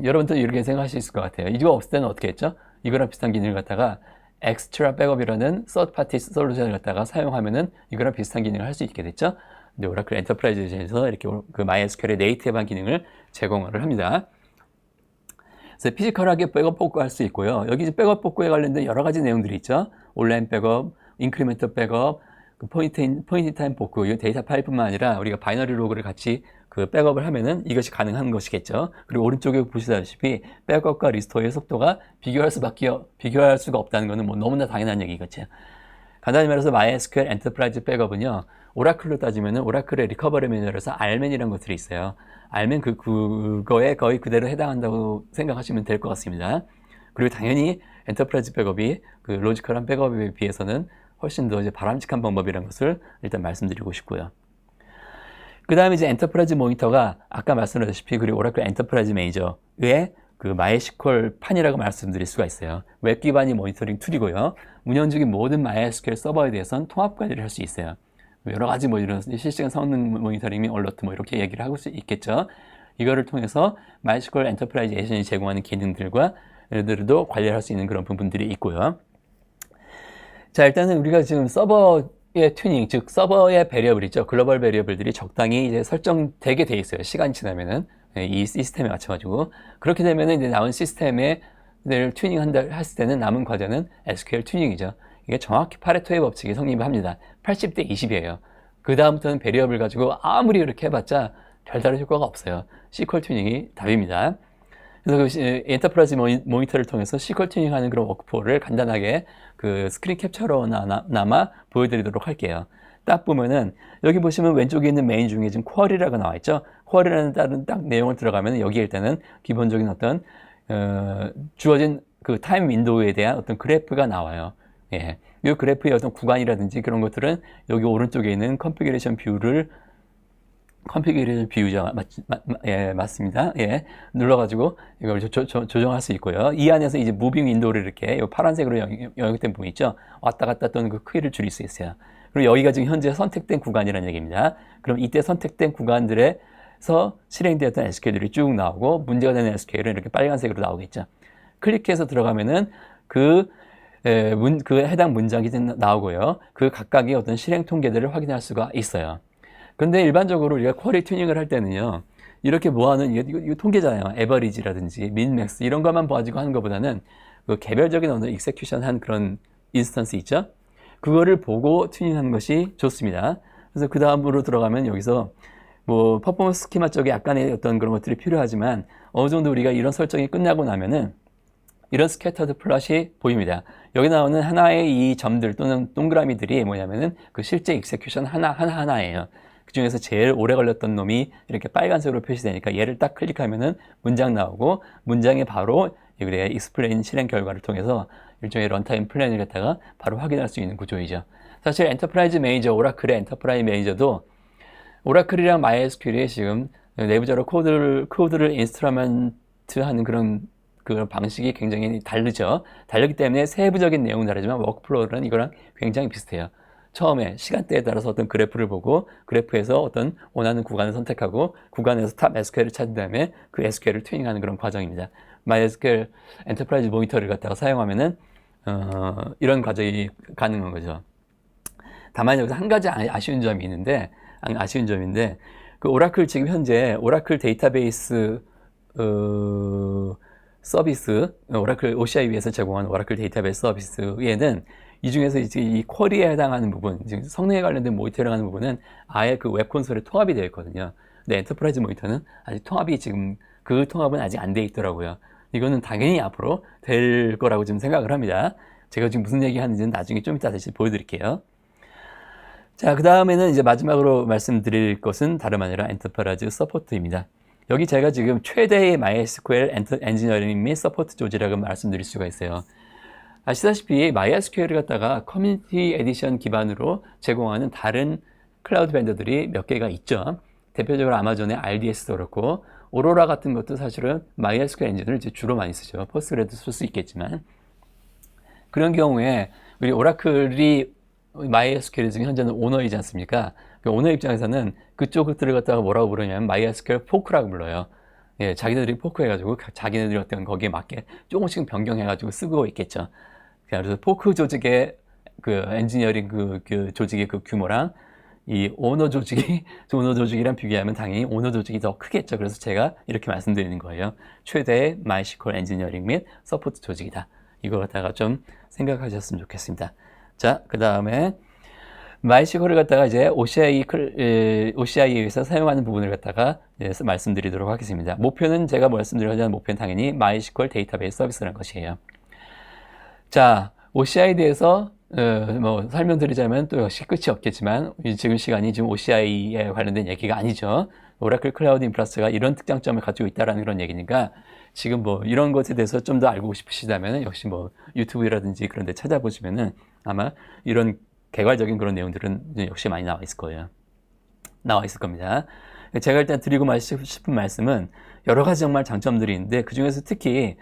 여러분도 이렇게 생각할 수 있을 것 같아요. 이거 없을 때는 어떻게 했죠? 이거랑 비슷한 기능을 갖다가 엑스트라 백업이라는 서드 파티 솔루션을 갖다가 사용하면은 이거랑 비슷한 기능을 할 수 있게 됐죠. 근데 오라클 엔터프라이즈에서 이렇게 그 MySQL의 네이티브한 기능을 제공을 합니다. 그래서 피지컬하게 백업 복구할 수 있고요. 여기 백업 복구에 관련된 여러 가지 내용들이 있죠. 온라인 백업, 인크리멘터 백업, 그 포인트 타임 복구, 이 데이터 파일뿐만 아니라 우리가 바이너리 로그를 같이 그 백업을 하면은 이것이 가능한 것이겠죠. 그리고 오른쪽에 보시다시피 백업과 리스토어의 속도가 비교할 수가 없다는 것은 뭐 너무나 당연한 얘기겠죠. 간단히 말해서 MySQL 엔터프라이즈 백업은요, 오라클로 따지면은 오라클의 리커버리 매뉴얼에서 알맨이라는 것들이 있어요. 알맨 그거에 거의 그대로 해당한다고 생각하시면 될 것 같습니다. 그리고 당연히 엔터프라이즈 백업이 그 로지컬한 백업에 비해서는 훨씬 더 이제 바람직한 방법이라는 것을 일단 말씀드리고 싶고요. 그 다음에 이제 엔터프라이즈 모니터가 아까 말씀드렸다시피 그리고 오라클 엔터프라이즈 매니저의 그 MySQL 판이라고 말씀드릴 수가 있어요. 웹 기반이 모니터링 툴이고요. 운영 중인 모든 MySQL 서버에 대해서는 통합 관리를 할 수 있어요. 여러 가지 뭐 이런 실시간 성능 모니터링 및 얼러트 뭐 이렇게 얘기를 하고 수 있겠죠. 이거를 통해서 MySQL 엔터프라이즈 에이전이 제공하는 기능들과 얘들도 관리할 수 있는 그런 부분들이 있고요. 자, 일단은 우리가 지금 서버의 튜닝, 즉 서버의 베리어블 있죠. 글로벌 베리어블들이 적당히 이제 설정되게 돼 있어요. 시간이 지나면은 이 시스템에 맞춰가지고 그렇게 되면은 이제 나온 시스템에 를 튜닝한다 했을 때는 남은 과제는 SQL 튜닝이죠. 이게 정확히 파레토의 법칙이 성립을 합니다. 80대 20이에요. 그 다음부터는 베리어블 가지고 아무리 그렇게 해봤자 별다른 효과가 없어요. SQL 튜닝이 답입니다. 그래서 그 엔터프라이즈 모니터를 통해서 SQL 튜닝하는 그런 워크플로우를 간단하게 그 스크린 캡처로나마 보여드리도록 할게요. 딱 보면은 여기 보시면 왼쪽에 있는 메인 중에 지금 쿼리라고 나와 있죠. 쿼리라는 다른 딱 내용을 들어가면 여기에 일단은 기본적인 어떤 주어진 그 타임 윈도우에 대한 어떤 그래프가 나와요. 예. 이 그래프의 어떤 구간이라든지 그런 것들은 여기 오른쪽에 있는 컨피그레이션 뷰죠. 예, 맞습니다. 예. 눌러가지고 이걸 조정할 수 있고요. 이 안에서 이제 무빙 윈도우를 이렇게 파란색으로 영역된 부분 있죠. 왔다 갔다 또는 그 크기를 줄일 수 있어요. 그리고 여기가 지금 현재 선택된 구간이라는 얘기입니다. 그럼 이때 선택된 구간들에서 실행되었던 SQL들이 쭉 나오고 문제가 되는 SQL은 이렇게 빨간색으로 나오겠죠. 클릭해서 들어가면은 그 해당 문장이 나오고요. 그 각각의 어떤 실행 통계들을 확인할 수가 있어요. 근데 일반적으로 우리가 쿼리 튜닝을 할 때는요, 이렇게 모아놓은, 이거 통계잖아요. 에버리지라든지, 민맥스, 이런 것만 가지고 하는 것보다는 그 개별적인 어느 익세큐션 한 그런 인스턴스 있죠? 그거를 보고 튜닝하는 것이 좋습니다. 그래서 그 다음으로 들어가면 여기서 뭐, 퍼포먼스 스키마 쪽에 약간의 어떤 그런 것들이 필요하지만, 어느 정도 우리가 이런 설정이 끝나고 나면은, 이런 스캐터드 플롯이 보입니다. 여기 나오는 하나의 이 점들 또는 동그라미들이 뭐냐면은 그 실제 익세큐션 하나예요. 그 중에서 제일 오래 걸렸던 놈이 이렇게 빨간색으로 표시되니까 얘를 딱 클릭하면은 문장 나오고 문장에 바로 그래 익스플레인 실행 결과를 통해서 일종의 런타임 플랜을 갖다가 바로 확인할 수 있는 구조이죠. 사실 엔터프라이즈 매니저, 오라클의 엔터프라이즈 매니저도 오라클이랑 MySQL이 지금 내부적으로 코드를 인스트루먼트 하는 그런 그 방식이 굉장히 다르죠. 다르기 때문에 세부적인 내용은 다르지만 워크플로우는 이거랑 굉장히 비슷해요. 처음에 시간대에 따라서 어떤 그래프를 보고 그래프에서 어떤 원하는 구간을 선택하고 구간에서 탑 SQL을 찾은 다음에 그 SQL을 튜닝하는 그런 과정입니다. MySQL 엔터프라이즈 모니터를 갖다가 사용하면은 이런 과정이 가능한 거죠. 다만 여기서 한 가지 아쉬운 점이 있는데 그 오라클 지금 현재 오라클 데이터베이스 서비스, 오라클 OCI 위에서 제공하는 오라클 데이터베이스 서비스에는 이 중에서 이제 이 쿼리에 해당하는 부분, 지금 성능에 관련된 모니터링 하는 부분은 아예 그 웹 콘솔에 통합이 되어 있거든요. 근데 엔터프라이즈 모니터는 아직 그 통합은 아직 안 돼 있더라고요. 이거는 당연히 앞으로 될 거라고 지금 생각을 합니다. 제가 지금 무슨 얘기 하는지는 나중에 좀 이따 다시 보여드릴게요. 자, 그 다음에는 이제 마지막으로 말씀드릴 것은 다름 아니라 엔터프라이즈 서포트입니다. 여기 제가 지금 최대의 MySQL 엔지니어링 및 서포트 조지라고 말씀드릴 수가 있어요. 아시다시피 MySQL을 갖다가 커뮤니티 에디션 기반으로 제공하는 다른 클라우드 벤더들이 몇 개가 있죠. 대표적으로 아마존의 RDS도 그렇고 오로라 같은 것도 사실은 MySQL 엔진을 이제 주로 많이 쓰죠. 포스트그레도 쓸 수 있겠지만 그런 경우에 우리 오라클이 MySQL 지금 현재는 오너이지 않습니까? 그 오너 입장에서는 그쪽들을 갖다가 뭐라고 부르냐면 MySQL 포크라고 불러요. 예, 자기네들이 포크 해가지고 자기네들이 어떤 거기에 맞게 조금씩 변경해가지고 쓰고 있겠죠. 그래서 포크 조직의 그 엔지니어링 그 조직의 그 규모랑 이 오너 조직이랑 비교하면 당연히 오너 조직이 더 크겠죠. 그래서 제가 이렇게 말씀드리는 거예요. 최대의 MySQL 엔지니어링 및 서포트 조직이다. 이거 갖다가 좀 생각하셨으면 좋겠습니다. 자, 그 다음에 MySQL을 갖다가 이제 OCI에서 사용하는 부분을 갖다가 말씀드리도록 하겠습니다. 목표는 제가 말씀드리려는 목표는 당연히 MySQL 데이터베이스 서비스라는 것이에요. 자, OCI에 대해서 뭐 설명드리자면 또 역시 끝이 없겠지만 지금 시간이 지금 OCI에 관련된 얘기가 아니죠. 오라클 클라우드 인프라스트가 이런 특장점을 가지고 있다라는 그런 얘기니까 지금 뭐 이런 것에 대해서 좀 더 알고 싶으시다면 역시 뭐 유튜브라든지 그런 데 찾아보시면은 아마 이런 개괄적인 그런 내용들은 역시 많이 나와 있을 겁니다. 제가 일단 드리고 싶은 말씀은 여러 가지 정말 장점들이 있는데 그 중에서 특히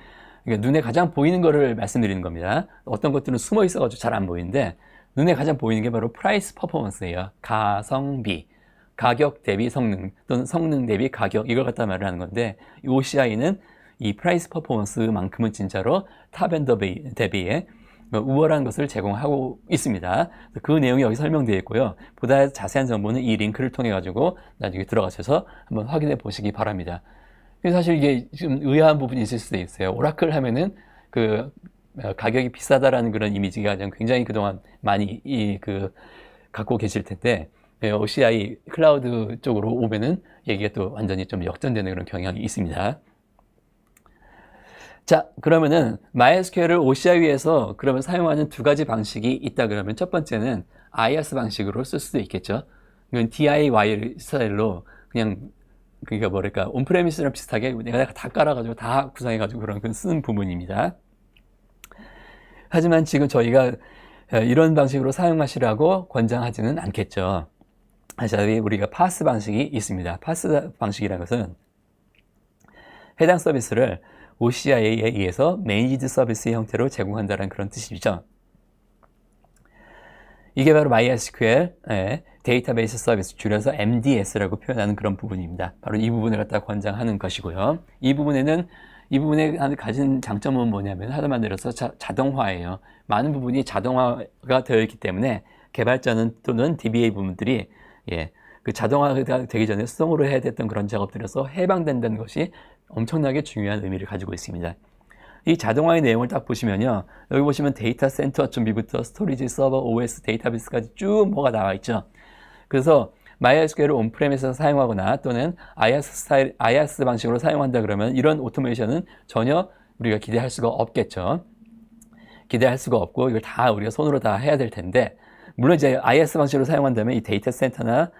눈에 가장 보이는 거를 말씀드리는 겁니다. 어떤 것들은 숨어 있어가지고 잘 안 보이는데 눈에 가장 보이는 게 바로 프라이스 퍼포먼스예요. 가성비, 가격 대비 성능 또는 성능 대비 가격 이걸 갖다 말을 하는 건데 OCI는 이 프라이스 퍼포먼스만큼은 진짜로 탑 벤더 대비에 우월한 것을 제공하고 있습니다. 그 내용이 여기 설명되어 있고요. 보다 자세한 정보는 이 링크를 통해 가지고 나중에 들어가셔서 한번 확인해 보시기 바랍니다. 사실 이게 좀 의아한 부분이 있을 수도 있어요. 오라클 하면은 그 가격이 비싸다라는 그런 이미지가 굉장히 그동안 많이 갖고 계실 텐데, OCI 클라우드 쪽으로 오면은 얘기가 또 완전히 좀 역전되는 그런 경향이 있습니다. 자, 그러면은 MySQL을 OCI 위에서 그러면 사용하는 두 가지 방식이 있다 그러면 첫 번째는 IaaS 방식으로 쓸 수도 있겠죠. 이건 DIY 스타일로 그냥 그러니까 뭐랄까 온프레미스랑 비슷하게 내가 다 깔아가지고 다 구성해가지고 그런 쓰는 부분입니다. 하지만 지금 저희가 이런 방식으로 사용하시라고 권장하지는 않겠죠. 다시 우리가 파스 방식이 있습니다. 파스 방식이라는 것은 해당 서비스를 OCI에 의해서 매니지드 서비스 형태로 제공한다는 그런 뜻이죠. 이게 바로 MySQL 데이터베이스 서비스, 줄여서 MDS라고 표현하는 그런 부분입니다. 바로 이 부분을 갖다 권장하는 것이고요. 이 부분에 가진 장점은 뭐냐면 하나만 들어서 자동화예요. 많은 부분이 자동화가 되어 있기 때문에 개발자는 또는 DBA 부분들이 그 자동화가 되기 전에 수동으로 해야 됐던 그런 작업들에서 해방된다는 것이 엄청나게 중요한 의미를 가지고 있습니다. 이 자동화의 내용을 딱 보시면요. 여기 보시면 데이터 센터 준비부터 스토리지, 서버, OS, 데이터베이스까지 쭉 뭐가 나와 있죠. 그래서 MySQL을 온프레미스에서 사용하거나 또는 IaaS 방식으로 사용한다 그러면 이런 오토메이션은 전혀 우리가 기대할 수가 없겠죠. 기대할 수가 없고 이걸 다 우리가 손으로 다 해야 될 텐데, 물론 이제 IaaS 방식으로 사용한다면 이 데이터 센터나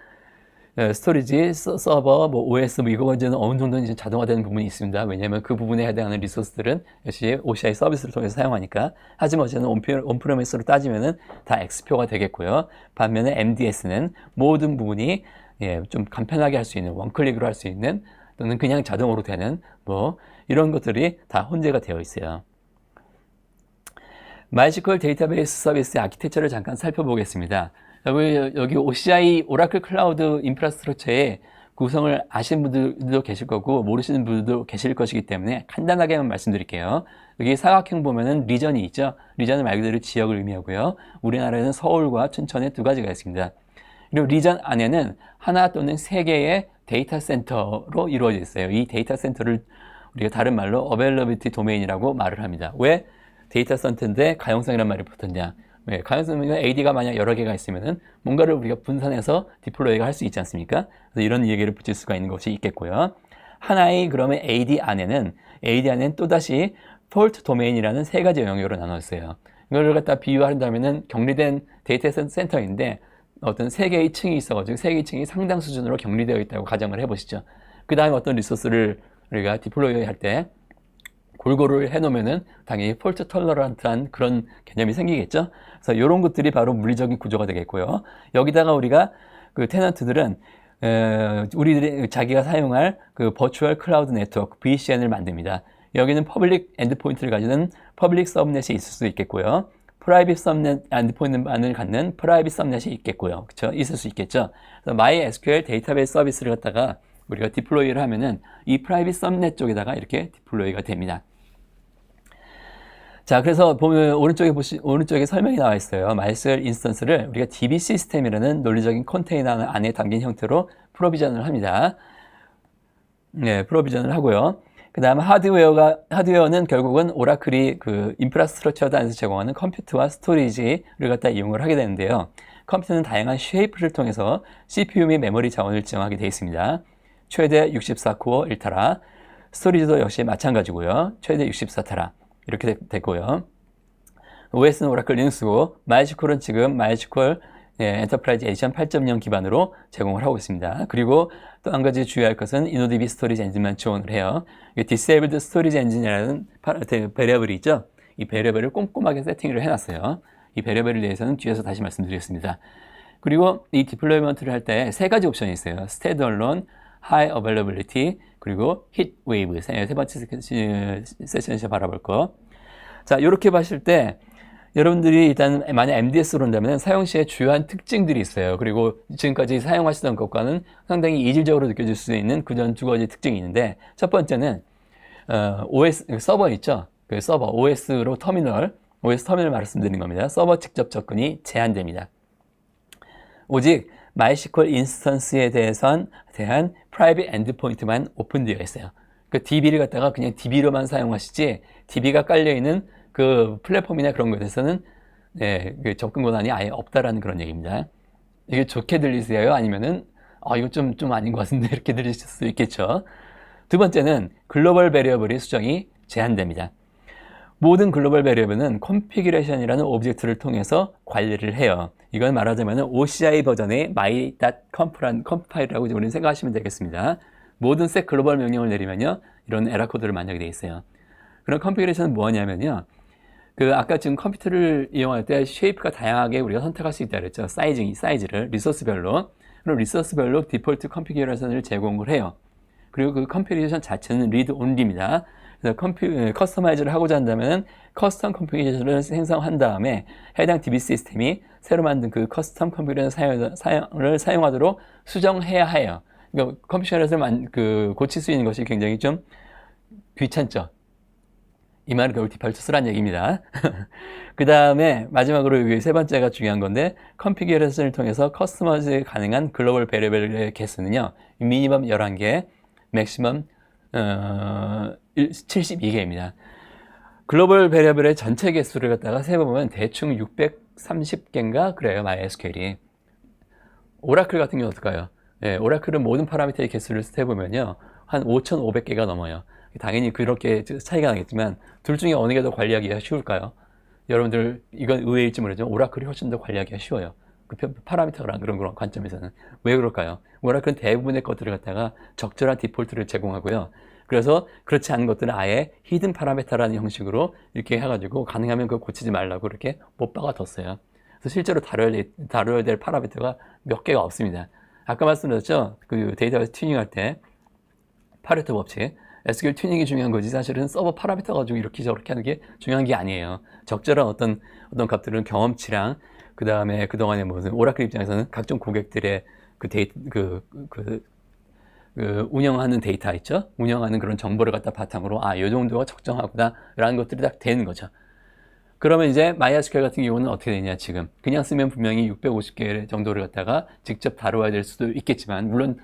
스토리지, 서버, OS 이거 이제는 어느 정도는 이제 자동화되는 부분이 있습니다. 왜냐하면 그 부분에 해당하는 리소스들은 역시 OCI 서비스를 통해서 사용하니까. 하지만 어제는 온프레미스로 따지면은 다 X표가 되겠고요. 반면에 MDS는 모든 부분이 좀 간편하게 할 수 있는, 원클릭으로 할 수 있는 또는 그냥 자동으로 되는 이런 것들이 다 혼재가 되어 있어요. MySQL 데이터베이스 서비스의 아키텍처를 잠깐 살펴보겠습니다. 여기 OCI 오라클 클라우드 인프라스트럭처의 구성을 아시는 분들도 계실 거고 모르시는 분들도 계실 것이기 때문에 간단하게만 말씀드릴게요. 여기 사각형 보면은 리전이 있죠. 리전은 말 그대로 지역을 의미하고요. 우리나라에는 서울과 춘천에 두 가지가 있습니다. 그리고 리전 안에는 하나 또는 세 개의 데이터 센터로 이루어져 있어요. 이 데이터 센터를 우리가 다른 말로 어베일러비티 도메인이라고 말을 합니다. 왜 데이터 센터인데 가용성이라는 말이 붙었냐? 가용성은 AD가 만약 여러 개가 있으면은 뭔가를 우리가 분산해서 디플로이가 할 수 있지 않습니까? 그래서 이런 얘기를 붙일 수가 있는 것이 있겠고요. 하나의 그러면 AD 안에는 또다시 폴트 도메인이라는 세 가지 영역으로 나눴어요. 이걸 갖다 비유한다면은 격리된 데이터 센터인데 어떤 세 개의 층이 있어가지고 세 개의 층이 상당 수준으로 격리되어 있다고 가정을 해보시죠. 그 다음에 어떤 리소스를 우리가 디플로이 할 때 골고루 해놓으면은 당연히 폴트 톨러런트한 그런 개념이 생기겠죠. 그래서 이런 것들이 바로 물리적인 구조가 되겠고요. 여기다가 우리가 그 테넌트들은 우리들이 자기가 사용할 그 버추얼 클라우드 네트워크 VCN을 만듭니다. 여기는 퍼블릭 엔드포인트를 가지는 퍼블릭 서브넷이 있을 수 있겠고요. 프라이빗 서브넷 엔드포인트만을 갖는 프라이빗 서브넷이 있겠고요. 그렇죠? 있을 수 있겠죠. 그래서 MySQL 데이터베이스 서비스를 갖다가 우리가 디플로이를 하면은 이 프라이빗 서브넷 쪽에다가 이렇게 디플로이가 됩니다. 자, 그래서 보면 오른쪽에 설명이 나와 있어요. MySQL 인스턴스를 우리가 DB 시스템이라는 논리적인 컨테이너 안에 담긴 형태로 프로비전을 합니다. 프로비전을 하고요. 그 다음 하드웨어는 결국은 오라클이 그 인프라스트럭처 안에서 제공하는 컴퓨터와 스토리지를 갖다 이용을 하게 되는데요. 컴퓨터는 다양한 쉐이프를 통해서 CPU 및 메모리 자원을 지정하게 되어 있습니다. 최대 64코어 1테라, 스토리지도 역시 마찬가지고요. 최대 64테라 이렇게 됐고요. OS는 오라클 리눅스고 MySQL은 지금 MySQL 엔터프라이즈 에디션 8.0 기반으로 제공을 하고 있습니다. 그리고 또 한 가지 주의할 것은 InnoDB 스토리지 엔진만 지원을 해요. Disabled Storage Engine이라는 베리어블이 있죠. 이 베리어블을 꼼꼼하게 세팅을 해놨어요. 이 베리어블에 대해서는 뒤에서 다시 말씀드리겠습니다. 그리고 이 디플로이먼트를 할 때 세 가지 옵션이 있어요. Standalone, High Availability, 그리고 Heatwave. 세 번째 세션에서 바라볼 거. 자, 이렇게 봤을 때 여러분들이 일단 만약 MDS로 한다면 사용 시에 주요한 특징들이 있어요. 그리고 지금까지 사용하시던 것과는 상당히 이질적으로 느껴질 수 있는 그전 두 가지 특징이 있는데, 첫 번째는 OS 서버 있죠. 그 서버 OS로 터미널 OS 터미널 말씀드린 겁니다. 서버 직접 접근이 제한됩니다. 오직 MySQL 인스턴스에 대한 프라이빗 엔드포인트만 오픈되어 있어요. 그 DB를 갖다가 그냥 DB로만 사용하시지 DB가 깔려있는 그 플랫폼이나 그런 것에서는 그 접근 권한이 아예 없다라는 그런 얘기입니다. 이게 좋게 들리세요? 아니면은 이거 좀 아닌 것 같은데 이렇게 들리실 수 있겠죠. 두 번째는 글로벌 베리어블의 수정이 제한됩니다. 모든 글로벌 베리어블은 컨피규레이션이라는 오브젝트를 통해서 관리를 해요. 이건 말하자면 OCI 버전의 my.comp라는 컴파일이라고 우리는 생각하시면 되겠습니다. 모든 셋 글로벌 명령을 내리면요, 이런 에러 코드를 만들게 돼 있어요. 그런 컨피규레이션은 뭐냐면요, 아까 지금 컴퓨터를 이용할 때 쉐이프가 다양하게 우리가 선택할 수 있다 그랬죠. 사이즈를 리소스별로. 그럼 리소스별로 디폴트 컨피규레이션을 제공을 해요. 그리고 그 컨피규레이션 자체는 리드 온리입니다. 그래서 커스터마이즈를 하고자 한다면 커스텀 컨피규레이션을 생성한 다음에 해당 DB 시스템이 새로 만든 그 커스텀 컨피규레이션을 사용하도록 수정해야 해요. 그러니까 컨피규레이션을 고칠 수 있는 것이 굉장히 좀 귀찮죠. 이 말은 결국 디폴트 쓰란 얘기입니다. 그 다음에 마지막으로 세 번째가 중요한 건데, 컨피규레이션을 통해서 커스터마이즈 가능한 글로벌 베리어블의 개수는요, 미니멈 11개, 맥시멈 72개입니다. 글로벌 베리어블의 전체 개수를 갖다가 세보면 대충 630개인가 그래요, MySQL이. 오라클 같은 경우는 어떨까요? 오라클은 모든 파라미터의 개수를 세보면요, 한 5,500개가 넘어요. 당연히 그렇게 차이가 나겠지만 둘 중에 어느 게 더 관리하기가 쉬울까요? 여러분들 이건 의외일지 모르지만 오라클이 훨씬 더 관리하기가 쉬워요. 그 파라미터랑 그런 관점에서는. 왜 그럴까요? 오라클은 대부분의 것들을 갖다가 적절한 디폴트를 제공하고요. 그래서 그렇지 않은 것들은 아예 히든 파라미터라는 형식으로 이렇게 해가지고 가능하면 그거 고치지 말라고 이렇게 못 박아뒀어요. 그래서 실제로 다뤄야 될 파라미터가 몇 개가 없습니다. 아까 말씀드렸죠? 그 데이터베이스 튜닝할 때 파레토 법칙. SQL 튜닝이 중요한 거지 사실은 서버 파라미터 가지고 이렇게 저렇게 하는 게 중요한 게 아니에요. 적절한 어떤 값들은 경험치랑 그 다음에 그동안에 무슨 오라클 입장에서는 각종 고객들의 운영하는 데이터 있죠? 운영하는 그런 정보를 갖다 바탕으로 요 정도가 적정하구나 라는 것들이 딱 되는 거죠. 그러면 이제 MySQL 같은 경우는 어떻게 되냐 지금 그냥 쓰면 분명히 650개 정도를 갖다가 직접 다뤄야 될 수도 있겠지만 물론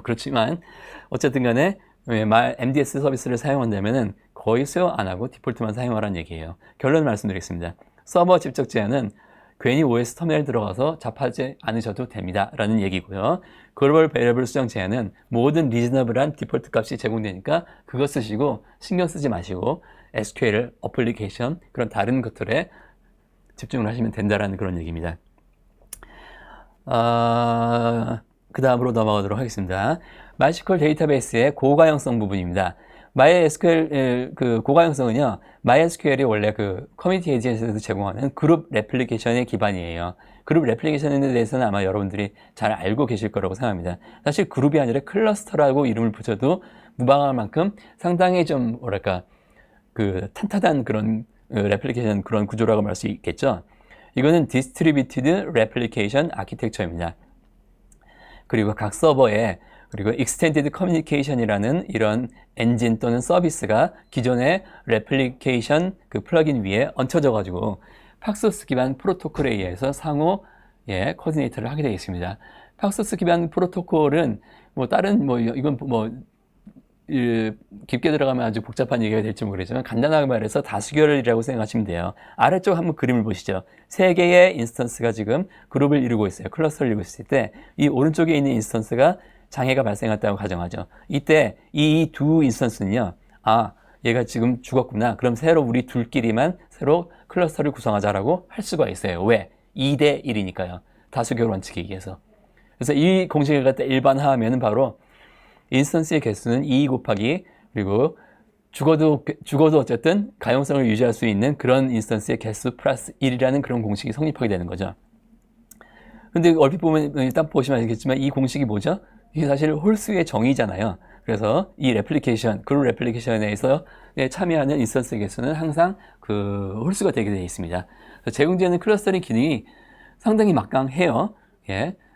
그렇지만 어쨌든 간에 MDS 서비스를 사용한다면은 거의 수요 안 하고 디폴트만 사용하라는 얘기예요. 결론을 말씀드리겠습니다. 서버 직접 제한은 괜히 OS 터미널 들어가서 잡하지 않으셔도 됩니다. 라는 얘기고요. 글로벌 베리어블 수정 제한은 모든 리즈너블한 디폴트 값이 제공되니까 그거 쓰시고 신경 쓰지 마시고 SQL, 어플리케이션 그런 다른 것들에 집중을 하시면 된다라는 그런 얘기입니다. 그 다음으로 넘어가도록 하겠습니다. MySQL 데이터베이스의 고가형성 부분입니다. MySQL 고가형성은요, MySQL이 원래 커뮤니티 에이전트에서 제공하는 그룹 레플리케이션의 기반이에요. 그룹 레플리케이션에 대해서는 아마 여러분들이 잘 알고 계실 거라고 생각합니다. 사실 그룹이 아니라 클러스터라고 이름을 붙여도 무방할 만큼 상당히 좀 탄탄한 그런 레플리케이션 그런 구조라고 말 수 있겠죠. 이거는 디스트리뷰티드 레플리케이션 아키텍처입니다. 그리고 각 서버에 그리고 Extended Communication이라는 이런 엔진 또는 서비스가 기존의 레플리케이션 플러그인 위에 얹혀져 가지고 팍소스 기반 프로토콜에 의해서 상호 코디네이터를 하게 되어 있습니다. 팍소스 기반 프로토콜은 이건 깊게 들어가면 아주 복잡한 얘기가 될지 모르겠지만 간단하게 말해서 다수결이라고 생각하시면 돼요. 아래쪽 한번 그림을 보시죠. 세 개의 인스턴스가 지금 그룹을 이루고 있어요. 클러스터를 이루고 있을 때 이 오른쪽에 있는 인스턴스가 장애가 발생했다고 가정하죠. 이때 이 두 인스턴스는요. 얘가 지금 죽었구나. 그럼 새로 우리 둘끼리만 새로 클러스터를 구성하자라고 할 수가 있어요. 왜? 2대 1이니까요. 다수결 원칙에 의해서. 그래서 이 공식을 갖다 일반화하면 바로 인스턴스의 개수는 2 곱하기 그리고 죽어도 어쨌든 가용성을 유지할 수 있는 그런 인스턴스의 개수 플러스 1이라는 그런 공식이 성립하게 되는 거죠. 근데 얼핏 보면 일단 보시면 알겠지만 이 공식이 뭐죠? 이게 사실 홀수의 정의잖아요. 그래서 이 그룹 레플리케이션에서 참여하는 인스턴스 개수는 항상 홀수가 되게 되어 있습니다. 제공되는 클러스터링 기능이 상당히 막강해요.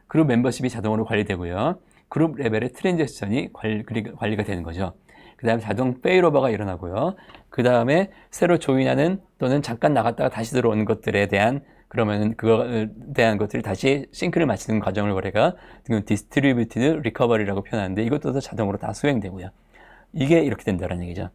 그룹 멤버십이 자동으로 관리되고요. 그룹 레벨의 트랜지션이 관리가 되는 거죠. 그 다음에 자동 페일오버가 일어나고요. 그 다음에 새로 조인하는 또는 잠깐 나갔다가 다시 들어오는 것들에 대한 그러면은 그거에 대한 것들이 다시 싱크를 마치는 과정을 우리가 디스트리뷰티드 리커버리라고 표현하는데 이것도 자동으로 다 수행되고요. 이게 이렇게 된다는 얘기죠.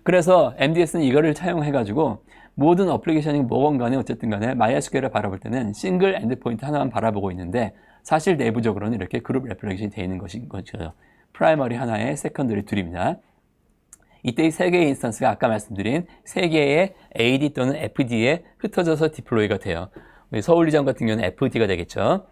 그래서 MDS는 이거를 차용해가지고 모든 어플리케이션이 뭐건 간에 어쨌든 간에 MySQL을 바라볼 때는 싱글 엔드포인트 하나만 바라보고 있는데 사실 내부적으로는 이렇게 그룹 레플리케이션이 되어 있는 것인 거죠. 프라이머리 하나에 세컨더리 둘입니다. 이때 이 세 개의 인스턴스가 아까 말씀드린 세 개의 AD 또는 FD에 흩어져서 디플로이가 돼요. 서울리전 같은 경우는 FD가 되겠죠.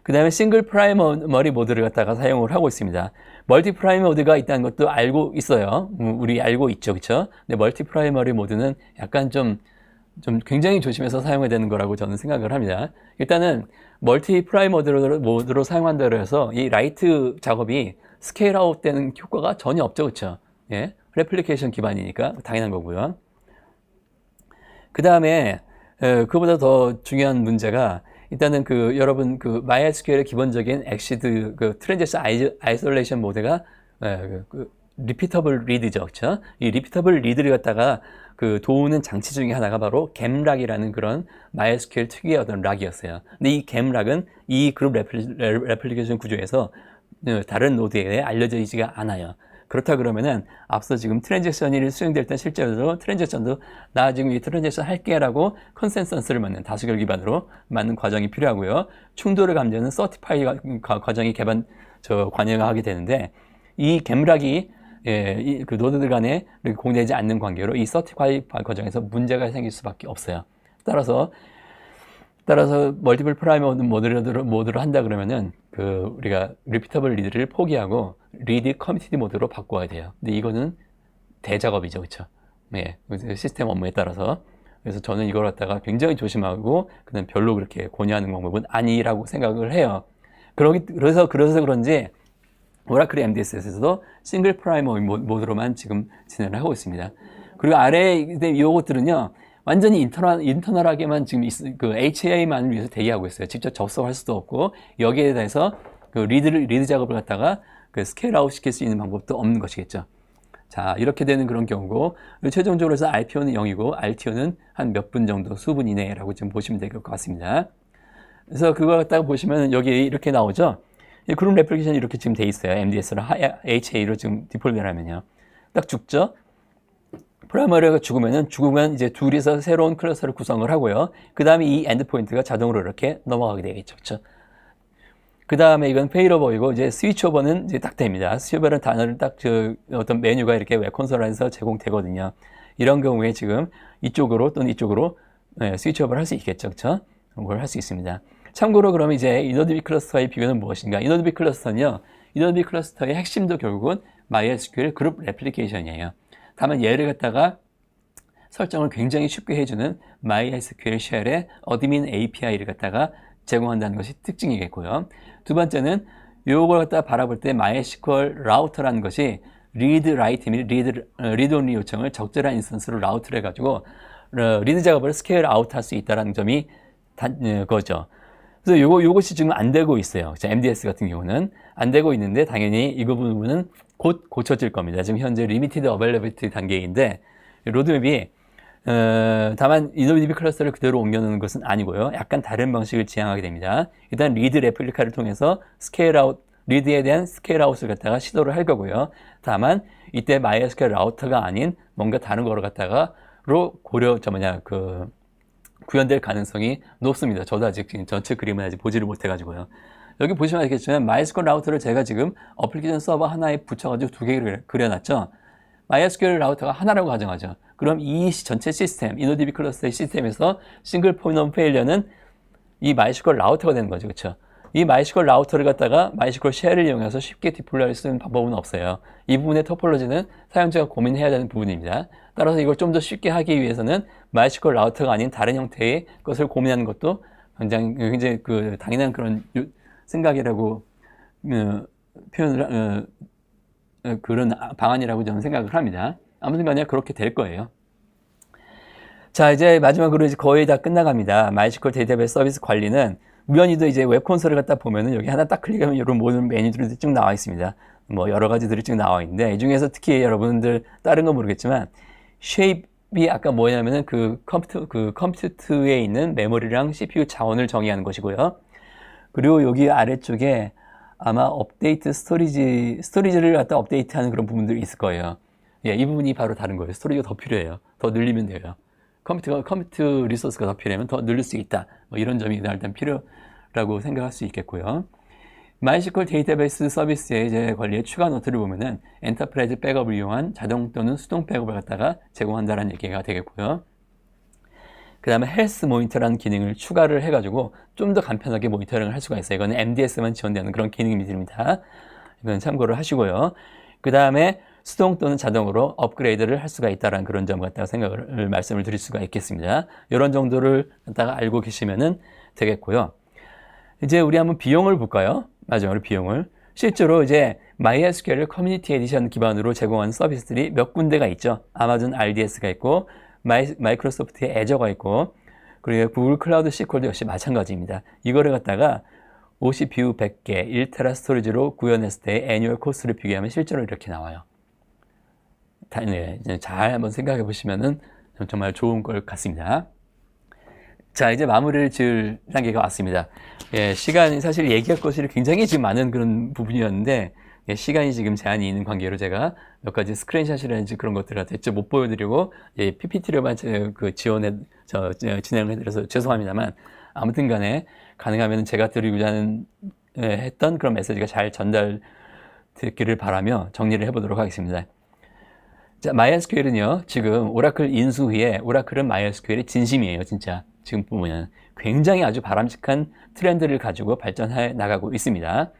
그 다음에 싱글 프라이머리 모드를 갖다가 사용을 하고 있습니다. 멀티 프라이머리 모드가 있다는 것도 알고 있어요. 우리 알고 있죠, 그렇죠? 근데 멀티 프라이머리 모드는 약간 좀 굉장히 조심해서 사용해야 되는 거라고 저는 생각을 합니다. 일단은 멀티 프라이머리 모드로 사용한다고 해서 이 라이트 작업이 스케일 아웃 되는 효과가 전혀 없죠, 그렇죠? 예, 레플리케이션 기반이니까 당연한 거고요. 그 다음에 그보다 더 중요한 문제가 일단은 여러분 MySQL의 기본적인 엑시드 트랜잭션 아이솔레이션 모드가 리피터블 리드죠, 그렇죠? 이 리피터블 리드를 갖다가 도우는 장치 중에 하나가 바로 겜락이라는 그런 MySQL 특유의 어떤 락이었어요. 근데 이 겜락은 이 그룹 레플리케이션 구조에서 다른 노드에 알려져 있지가 않아요. 그렇다 그러면은 앞서 지금 트랜잭션이 수행될 때 실제로 트랜잭션도 나 지금 이 트랜잭션 할게라고 컨센서스를 맞는 다수결 기반으로 맞는 과정이 필요하고요. 충돌을 감지하는 서티파이 과정이 관여하게 되는데 이 겜락이 그 노드들 간에 공유되지 않는 관계로 이 서티파이 과정에서 문제가 생길 수밖에 없어요. 따라서 멀티플 프라이머리 모드로 한다 그러면은 우리가 리피터블 리드를 포기하고 리드 커미티드 모드로 바꿔야 돼요. 근데 이거는 대작업이죠, 그렇죠? 네, 시스템 업무에 따라서. 그래서 저는 이걸 갖다가 굉장히 조심하고 그냥 별로 그렇게 권유하는 방법은 아니라고 생각을 해요. 그래서 그런지 오라클 MDS에서도 싱글 프라이머리 모드로만 지금 진행을 하고 있습니다. 그리고 아래 이것들은요 완전히 인터널하게만 지금 HA만을 위해서 대기하고 있어요. 직접 접속할 수도 없고 여기에 대해서 리드 작업을 갖다가 스케일 아웃 시킬 수 있는 방법도 없는 것이겠죠. 자, 이렇게 되는 그런 경우고 최종적으로 해서 RPO는 0이고 RTO는 한 몇 분 정도, 수분 이내라고 지금 보시면 될 것 같습니다. 그래서 그거 갖다가 보시면 여기 이렇게 나오죠. 그룹 레플리케이션이 이렇게 지금 돼 있어요. MDS로 HA로 지금 디폴트를 하면요. 딱 죽죠. 프라이머리가 죽으면 이제 둘이서 새로운 클러스터를 구성을 하고요. 그 다음에 이 엔드포인트가 자동으로 이렇게 넘어가게 되겠죠. 그렇죠? 그 다음에 이건 페일오버이고 이제 스위치오버는 이제 딱 됩니다. 스위치오버는 단어를 딱 어떤 메뉴가 이렇게 웹 콘솔 안에서 제공되거든요. 이런 경우에 지금 이쪽으로 또는 이쪽으로 스위치오버를 할 수 있겠죠. 그렇죠? 그런 걸 할 수 있습니다. 참고로 그럼 이제 이노드비 클러스터의 비교는 무엇인가? 이노드비 클러스터는요. 이노드비 클러스터의 핵심도 결국은 MySQL 그룹 레플리케이션이에요. 다만 얘를 갖다가 설정을 굉장히 쉽게 해주는 MySQL 쉘의 어드민 API를 갖다가 제공한다는 것이 특징이겠고요. 두 번째는 이걸 갖다가 바라볼 때 MySQL 라우터라는 것이 리드 라이트 및 리드 온리 요청을 적절한 인스턴스로 라우트를 해가지고 리드 작업을 스케일 아웃 할 수 있다는 점이 거죠. 그래서 요것이 지금 안 되고 있어요. MDS 같은 경우는 안 되고 있는데 당연히 이 부분은 곧 고쳐질 겁니다. 지금 현재 리미티드 어벨러비티 단계인데 로드맵이 다만 이노드비 클러스터를 그대로 옮겨놓는 것은 아니고요. 약간 다른 방식을 지향하게 됩니다. 일단 리드 레플리카를 통해서 스케일 아웃 리드에 대한 스케일 아웃을 갖다가 시도를 할 거고요. 다만 이때 MySQL 라우터가 아닌 뭔가 다른 거를 갖다가로 구현될 가능성이 높습니다. 저도 아직 전체 그림을 아직 보지를 못해가지고요. 여기 보시면 알겠지만 MySQL 라우터를 제가 지금 어플리케이션 서버 하나에 붙여가지고 두 개를 그려놨죠. MySQL 라우터가 하나라고 가정하죠. 그럼 이 전체 시스템, 이노디비 클러스터의 시스템에서 싱글 포인트 오브 페일리어는 이 MySQL 라우터가 되는 거죠. 그렇죠? 이 MySQL 라우터를 갖다가 MySQL 쉘을 이용해서 쉽게 디플로이를 쓰는 방법은 없어요. 이 부분의 토폴로지는 사용자가 고민해야 되는 부분입니다. 따라서 이걸 좀 더 쉽게 하기 위해서는 MySQL 라우터가 아닌 다른 형태의 것을 고민하는 것도 굉장히 당연한 그런 생각이라고 표현을 그런 방안이라고 저는 생각을 합니다. 아무튼 간에 그렇게 될 거예요. 자, 이제 마지막으로 이제 거의 다 끝나갑니다. MySQL 데이터베이스 서비스 관리는 우연히도 이제 웹 콘솔을 갖다 보면은 여기 하나 딱 클릭하면 이런 모든 메뉴들이 쭉 나와 있습니다. 뭐 여러 가지들이 쭉 나와 있는데 이 중에서 특히 여러분들 다른 건 모르겠지만 쉐입 아까 뭐냐면은 그 컴퓨터에 있는 메모리랑 CPU 자원을 정의하는 것이고요. 그리고 여기 아래쪽에 아마 업데이트 스토리지를 갖다 업데이트하는 그런 부분들이 있을 거예요. 예, 이 부분이 바로 다른 거예요. 스토리지가 더 필요해요. 더 늘리면 돼요. 컴퓨터 리소스가 더 필요하면 더 늘릴 수 있다. 뭐 이런 점이 일단 필요라고 생각할 수 있겠고요. MySQL 데이터베이스 서비스의 이제 관리의 추가 노트를 보면은 엔터프라이즈 백업을 이용한 자동 또는 수동 백업을 갖다가 제공한다는 얘기가 되겠고요. 그 다음에 헬스 모니터라는 기능을 추가를 해가지고 좀 더 간편하게 모니터링을 할 수가 있어요. 이거는 MDS만 지원되는 그런 기능입니다. 이건 참고를 하시고요. 그 다음에 수동 또는 자동으로 업그레이드를 할 수가 있다는 그런 점 갖다가 말씀을 드릴 수가 있겠습니다. 이런 정도를 갖다가 알고 계시면은 되겠고요. 이제 우리 한번 비용을 볼까요? 마지막으로 비용을. 실제로 이제 MySQL 커뮤니티 에디션 기반으로 제공하는 서비스들이 몇 군데가 있죠. 아마존 RDS가 있고, 마이크로소프트의 애저가 있고, 그리고 구글 클라우드 SQL도 역시 마찬가지입니다. 이거를 갖다가 OC 뷰 100개, 1테라 스토리지로 구현했을 때 애뉴얼 코스트를 비교하면 실제로 이렇게 나와요. 네, 잘 한번 생각해 보시면은 정말 좋은 것 같습니다. 자, 이제 마무리를 지을 단계가 왔습니다. 예, 시간이 사실 얘기할 것이 굉장히 지금 많은 그런 부분이었는데, 예, 시간이 지금 제한이 있는 관계로 제가 몇 가지 스크린샷이라든지 그런 것들을 대체 못 보여드리고, 예, PPT로만 진행을 해드려서 죄송합니다만, 아무튼 간에 가능하면 제가 드리고자 하는, 했던 그런 메시지가 잘 전달되기를 바라며 정리를 해보도록 하겠습니다. 자, MySQL은요, 지금 오라클 인수 후에 오라클은 MySQL의 진심이에요, 진짜. 지금 보면 굉장히 아주 바람직한 트렌드를 가지고 발전해 나가고 있습니다.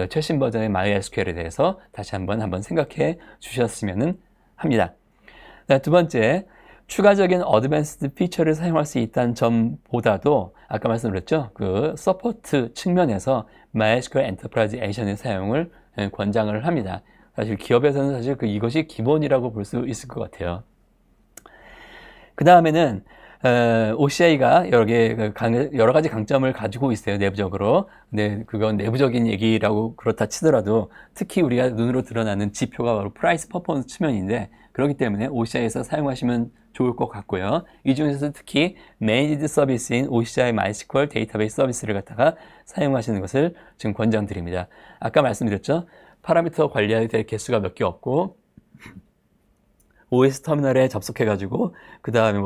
최신 버전의 MySQL에 대해서 다시 한번 생각해 주셨으면 합니다. 두 번째, 추가적인 어드밴스드 피처를 사용할 수 있다는 점보다도 아까 말씀드렸죠. 그 서포트 측면에서 MySQL 엔터프라이즈 에디션의 사용을 권장을 합니다. 사실 기업에서는 사실 이것이 기본이라고 볼 수 있을 것 같아요. 그 다음에는 OCI가 여러 가지 강점을 가지고 있어요, 내부적으로. 근데 그건 내부적인 얘기라고 그렇다 치더라도 특히 우리가 눈으로 드러나는 지표가 바로 프라이스 퍼포먼스 측면인데 그렇기 때문에 OCI에서 사용하시면 좋을 것 같고요. 이 중에서 특히 매니지드 서비스인 OCI MySQL 데이터베이스 서비스를 갖다가 사용하시는 것을 지금 권장드립니다. 아까 말씀드렸죠? 파라미터 관리해야 될 개수가 몇 개 없고 OS 터미널에 접속해가지고 그 다음에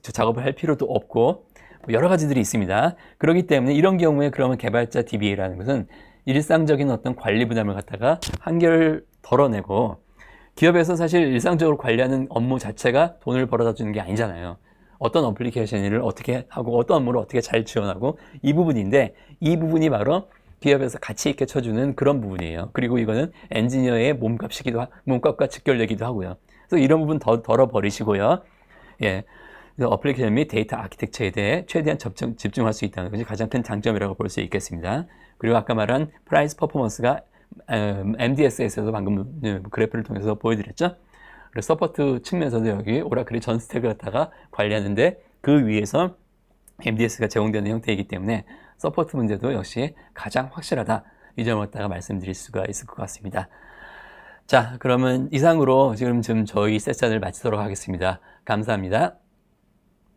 작업을 할 필요도 없고 여러 가지들이 있습니다. 그렇기 때문에 이런 경우에 그러면 개발자 DBA라는 것은 일상적인 어떤 관리 부담을 갖다가 한결 덜어내고 기업에서 사실 일상적으로 관리하는 업무 자체가 돈을 벌어다 주는 게 아니잖아요. 어떤 어플리케이션을 어떻게 하고 어떤 업무를 어떻게 잘 지원하고 이 부분인데 이 부분이 바로 기업에서 가치 있게 쳐주는 그런 부분이에요. 그리고 이거는 엔지니어의 몸값과 직결되기도 하고요. 그래서 이런 부분 덜어버리시고요. 예. 어플리케이션 및 데이터 아키텍처에 대해 최대한 집중할 수 있다는 것이 가장 큰 장점이라고 볼 수 있겠습니다. 그리고 아까 말한 프라이스 퍼포먼스가 MDS에서도 방금 그래프를 통해서 보여드렸죠. 그리고 서포트 측면에서도 여기 오라클이 전 스택을 갖다가 관리하는데 그 위에서 MDS가 제공되는 형태이기 때문에 서포트 문제도 역시 가장 확실하다. 이 점을 갖다가 말씀드릴 수가 있을 것 같습니다. 자, 그러면 이상으로 지금 저희 세션을 마치도록 하겠습니다. 감사합니다.